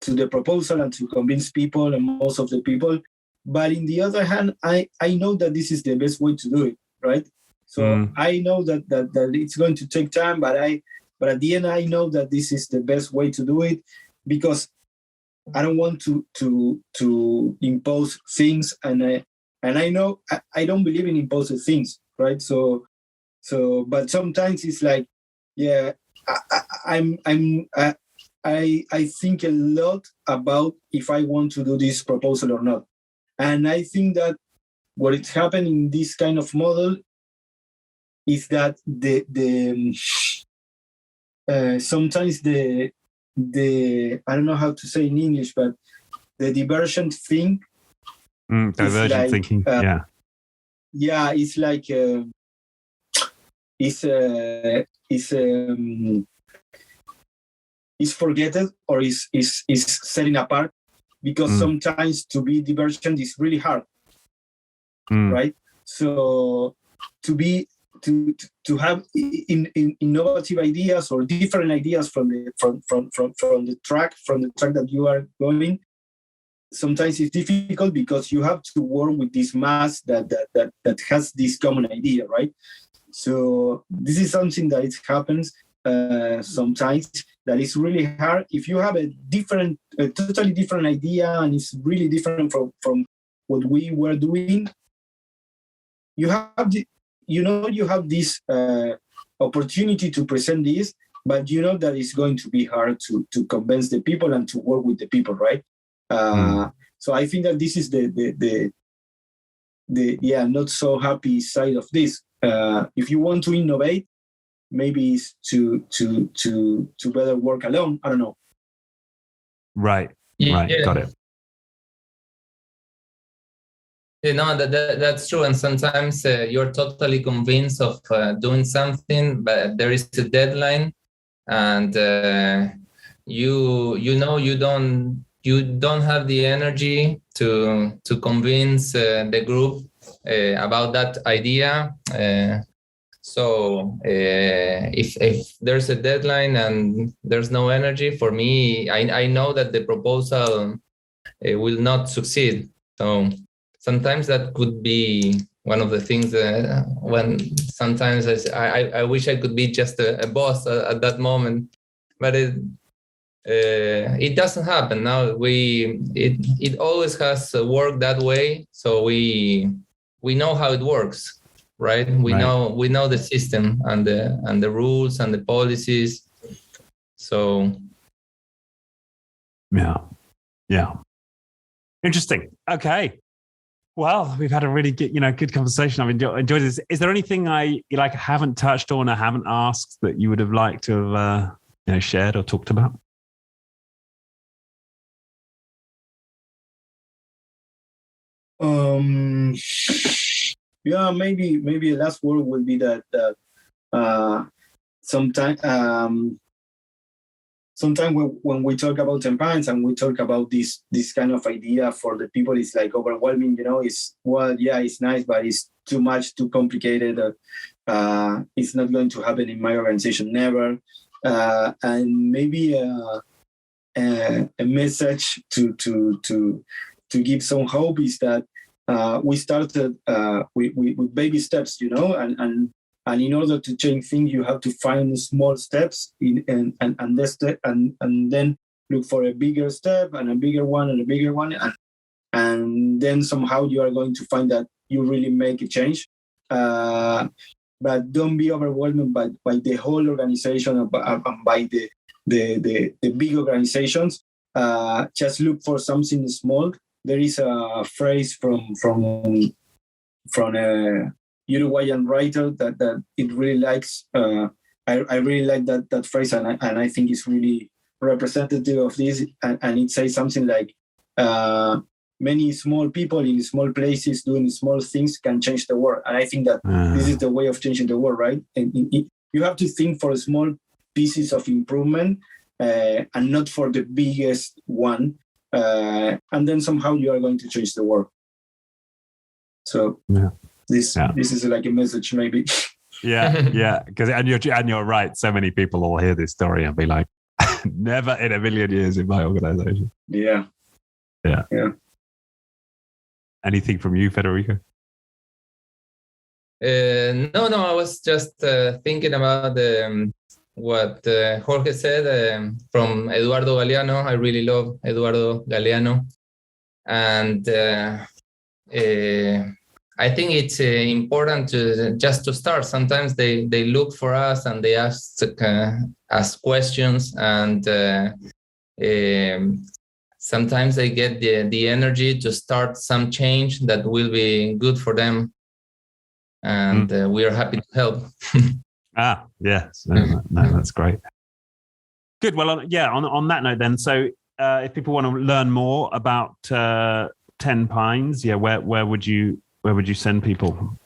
to the proposal and to convince people, and most of the people. But in the other hand, I know that this is the best way to do it, right? So I know that it's going to take time, but at the end I know that this is the best way to do it, because I don't want to impose things, and I know I don't believe in imposing things, right? So but sometimes it's like, I think a lot about if I want to do this proposal or not. And I think that what is happening in this kind of model is that sometimes the I don't know how to say in English, but the divergent thing. Divergent thinking. It's like is forgotten, or is setting apart, because sometimes to be divergent is really hard, right? So to have innovative ideas or different ideas from the track that you are going, sometimes it's difficult, because you have to work with this mass that has this common idea, right? So this is something that it happens sometimes, that is really hard. If you have a totally different idea, and it's really different from what we were doing, you have this opportunity to present this, but you know that it's going to be hard to convince the people and to work with the people, right? So I think that this is the not so happy side of this. If you want to innovate, maybe it's to better work alone. I don't know. Right. Got it. No, that's true. And sometimes you're totally convinced of doing something, but there is a deadline, and you you don't have the energy to convince the group about that idea. So if there's a deadline and there's no energy, for me, I know that the proposal will not succeed. So sometimes that could be one of the things when sometimes I wish I could be just a boss at that moment, but it doesn't happen now. It always has worked that way, so we know how it works, right? We know the system and the rules and the policies. So yeah, interesting. Okay. Well, we've had a really good conversation. I've enjoyed this. Is there anything I haven't touched on or haven't asked that you would have liked to have shared or talked about? Yeah, maybe the last word would be that sometimes when we talk about campaigns and we talk about this kind of idea for the people, it's like overwhelming. It's it's nice, but it's too much, too complicated. It's not going to happen in my organization, never. And maybe a message to give some hope is that we started with baby steps, and in order to change things, you have to find small steps and then look for a bigger step and a bigger one and a bigger one, and then somehow you are going to find that you really make a change. But don't be overwhelmed by the whole organization and by the big organizations. Just look for something small. There is a phrase from a Uruguayan writer that it really likes. I really like that phrase, and I think it's really representative of this. And it says something like, many small people in small places doing small things can change the world. And I think that this is the way of changing the world, right? And you have to think for small pieces of improvement and not for the biggest one. And then somehow you are going to change the world. So this is like a message, maybe. Yeah. Because and you're right. So many people will hear this story and be like, "Never in a million years in my organization." Yeah. Anything from you, Federico? No. I was just thinking about what Jorge said from Eduardo Galeano. I really love Eduardo Galeano. And I think it's important to start. Sometimes they look for us and they ask questions, and sometimes they get the energy to start some change that will be good for them. And we are happy to help. Yes. No, that's great. Good. Well, on that note then, so if people want to learn more about 10 Pines, where would you send people?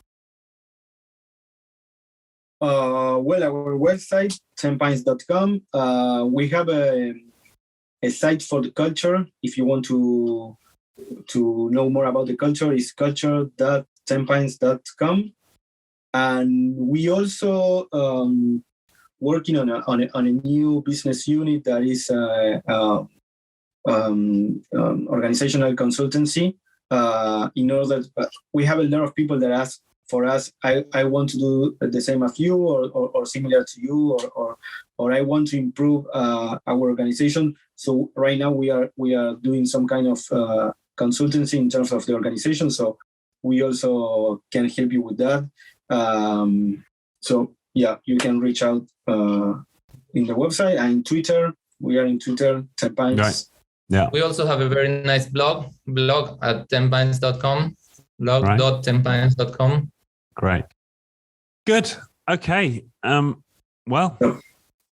Well, our website, 10pines.com. We have a site for the culture. If you want to know more about the culture, it's culture.10pines.com. And we also working on a new business unit that is organizational consultancy. In order, we have a lot of people that ask for us, I want to do the same as you or similar to you, or I want to improve our organization. So right now we are doing some kind of consultancy in terms of the organization. So we also can help you with that. So you can reach out in the website and Twitter. We are in Twitter, 10 Pines. Right. Yeah. We also have a very nice blog at 10pines.com, blog.10pines.com. Great. Good. Okay. Well,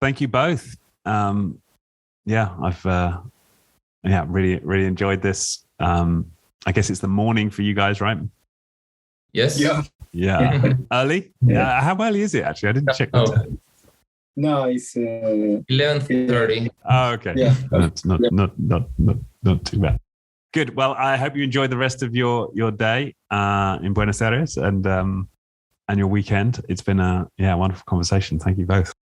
thank you both. I've really enjoyed this. I guess it's the morning for you guys, right? Yes. Yeah. Early? Yeah. How early is it actually? I didn't check the time. No, it's 11:30. Oh, okay. Yeah. That's not too bad. Good. Well, I hope you enjoy the rest of your day in Buenos Aires and your weekend. It's been a wonderful conversation. Thank you both.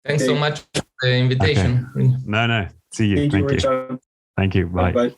Thanks so much for the invitation. Okay. No. See you. Thank you, Richard. Thank you. Bye. Bye.